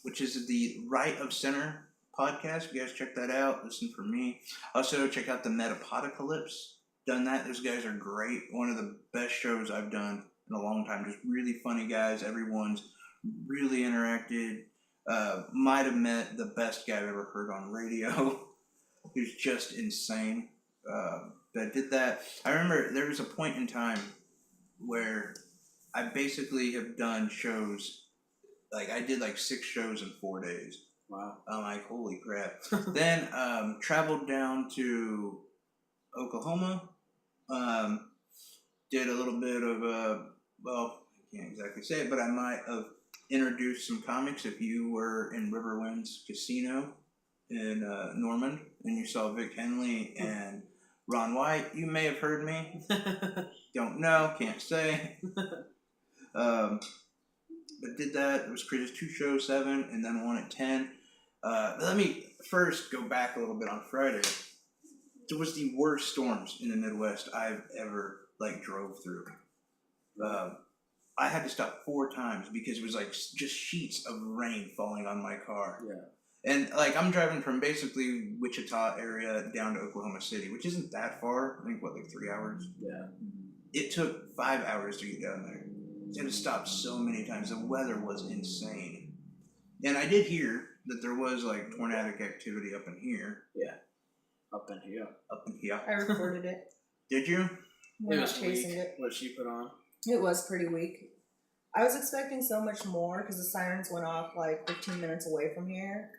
which is the Right of Center podcast. You guys check that out. Listen for me. Also, check out the Metapocalypse. Done that. Those guys are great. One of the best shows I've done in a long time. Just really funny guys. Everyone's really interacted. Might have met the best guy I've ever heard on radio. Who's just insane. That did that. I remember there was a point in time where I basically have done shows, like I did like 6 shows in 4 days. Wow. I'm like, holy crap. Then traveled down to Oklahoma, did a little bit of, well, I can't exactly say it, but I might have introduced some comics. If you were in Riverwinds Casino in Norman and you saw Vic Henley and Ron White, you may have heard me. Don't know, can't say. But did that. It was Chris's 2 shows, 7, and then 1 at 10. Let me first go back a little bit on Friday. There was the worst storms in the Midwest I've ever drove through. I had to stop 4 times because it was just sheets of rain falling on my car. Yeah. And I'm driving from basically Wichita area down to Oklahoma City, which isn't that far. I think 3 hours. Yeah. It took 5 hours to get down there. I had to stop so many times. The weather was insane. And I did hear that there was tornadic activity up in here. Yeah. Up in here. Up in here. I recorded it. Did you? We're It not was chasing weak. it. What she put on. It was pretty weak. I was expecting so much more because the sirens went off 15 minutes away from here.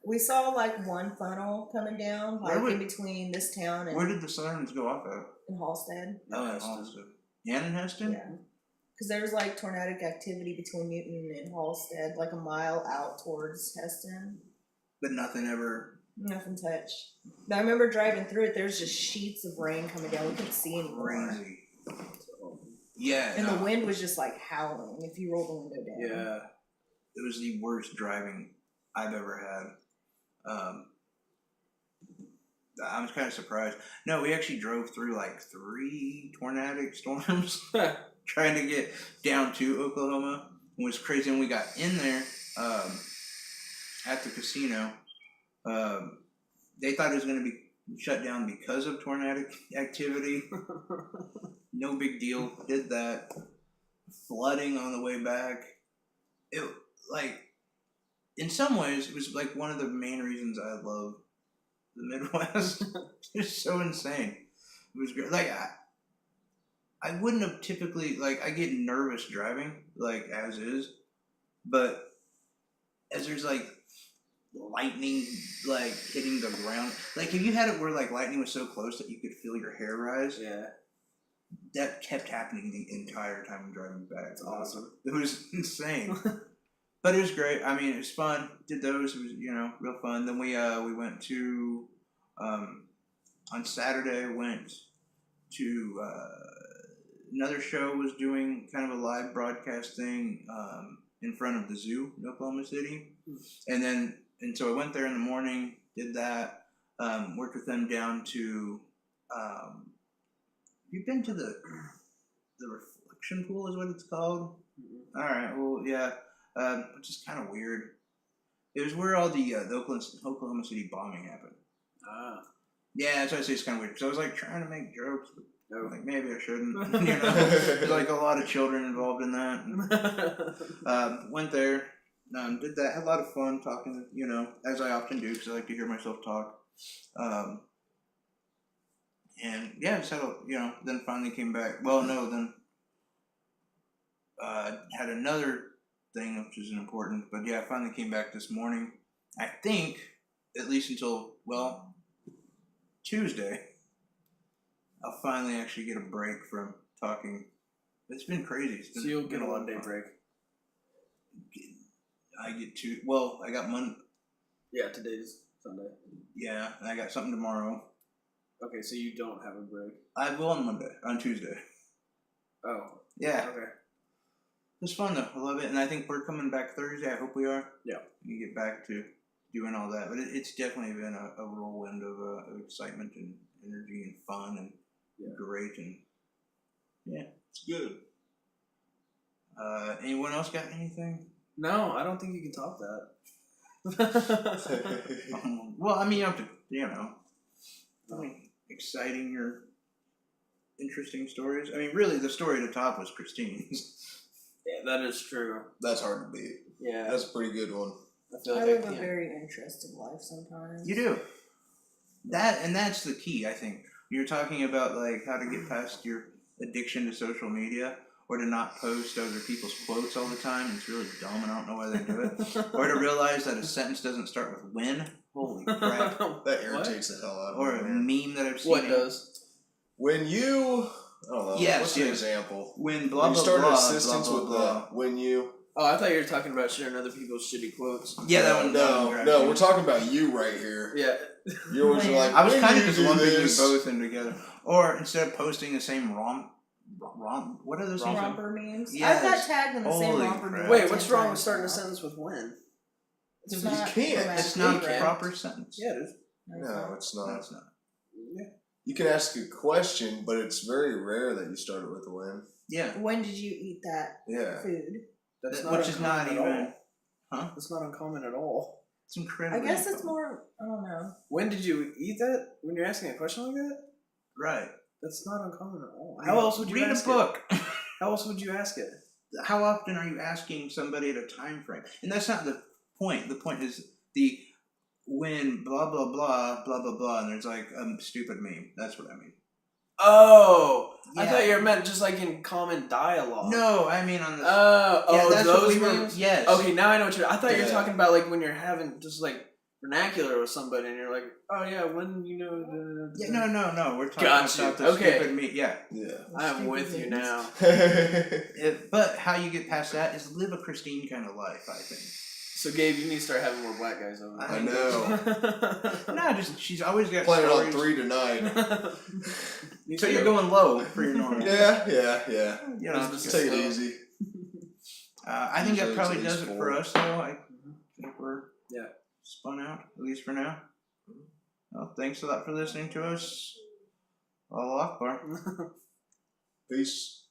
We saw one funnel coming down in between this town and Where did the sirens go off at? in Halstead. Oh, in Halstead. And in Heston? Yeah. Because there's tornadic activity between Newton and Halstead, a mile out towards Heston. But nothing ever. Nothing touched. But I remember driving through it. There's just sheets of rain coming down. We couldn't see anymore. Crazy. Yeah. And the wind was just howling if you rolled the window down. Yeah. It was the worst driving I've ever had. I was kind of surprised. No, we actually drove through 3 tornadic storms trying to get down to Oklahoma. It was crazy. When we got in there at the casino, they thought it was going to be shut down because of tornadic activity. No big deal. Did that. Flooding on the way back. It in some ways it was one of the main reasons I love the Midwest. It's so insane. It was great. I wouldn't have typically I get nervous driving as is, but as there's lightning hitting the ground. If you had it where lightning was so close that you could feel your hair rise. Yeah. That kept happening the entire time I'm driving back. That's awesome. It was insane. But it was great. I mean, it was fun. Did those. It was, real fun. Then we went to, on Saturday, went to, another show was doing kind of a live broadcast thing, in front of the zoo in Oklahoma City. And so I went there in the morning, did that, worked with them down to, you've been to the reflection pool is what it's called? Mm-hmm. All right, well, yeah, which is kind of weird. It was where all the Oklahoma City bombing happened. Ah. Yeah, that's why I say it's kind of weird. So I was trying to make jokes, but maybe I shouldn't. There's a lot of children involved in that. Went there, did that, had a lot of fun talking, as I often do because I like to hear myself talk. And yeah, just had then finally came back. Well, no, then had another thing which isn't important, but yeah, I finally came back this morning. I think at least until Tuesday, I'll finally actually get a break from talking. It's been crazy. So you'll get a 1-day break. I get 2. Well, I got Monday. Yeah, today's Sunday. Yeah, and I got something tomorrow. Okay, so you don't have a break. I will on Tuesday. Oh. Yeah. Okay. It's fun though. I love it, and I think we're coming back Thursday. I hope we are. Yeah. We get back to doing all that, but it's definitely been a whirlwind of excitement and energy and fun and great, and yeah, it's good. Anyone else got anything? No, I don't think you can top that. Well, I mean, you have to, exciting or interesting stories. I mean, really, the story at the top was Christine's. Yeah, that is true. That's hard to beat. Yeah. That's a pretty good one. I feel I like live I a can't. very interesting life sometimes. You do. That's the key, I think. You're talking about how to get past your addiction to social media, or to not post other people's quotes all the time. It's really dumb, and I don't know why they do it. Or to realize that a sentence doesn't start with when. Holy crap. That irritates the hell out of me. Or a meme that I've seen. What does? When you, I don't know, Yes, what's an example? When blah, When you blah, started blah, assistance blah, with blah, blah. when you. Oh, I thought you were talking about sharing other people's shitty quotes. Yeah, that one. No, we're talking about you right here. Yeah. Yours are like, I was when kind you of just do lumping you this- both in together. Or instead of posting the same what are those things? Romper memes? Yes. I've got tagged in the same Holy romper crap. meme. Wait, 10 what's wrong with times starting a now. sentence with when? It's You not can't. grammatically It's not a correct. proper sentence. Yeah, it is. No, it's No, not. it's not. Yeah. You can ask a question, but it's very rare that you start it with a when. Yeah. When did you eat that Yeah. food? That's That- not which is not uncommon at even. all. That's not uncommon at all. It's incredible. I guess it's more. I don't know. When did you eat that? When you're asking a question like that? Right. That's not uncommon at all. How else would you read ask a book? How else would you ask it? How often are you asking somebody at a time frame? And that's not the point. The point is the when blah blah blah blah blah blah, and there's like a stupid meme. That's what I mean. Oh, I Yeah. thought you meant just like in common dialogue. No, I mean on the. Oh, that's what those we were. memes? Yes. Okay, now I know what you're. I thought you were Yeah. talking about like when you're having just like vernacular with somebody, and you're like, oh yeah, when you know. Yeah, no. We're talking Got you. about the Okay. stupid meme. Yeah. Yeah. I'm with you now. But how you get past that is live a Christine kind of life. I think. So Gabe, you need to start having more black guys over. I there. No, just she's always got Planning on stories. 3 tonight. Me So too. you're going low for your normal. Yeah. You know, Business Take it So- easy. I think that Usually probably it's at does least it 4. for us, though. I think we're Yeah. spun out, at least for now. Well, thanks a lot for listening to us. Allah Akbar. Peace.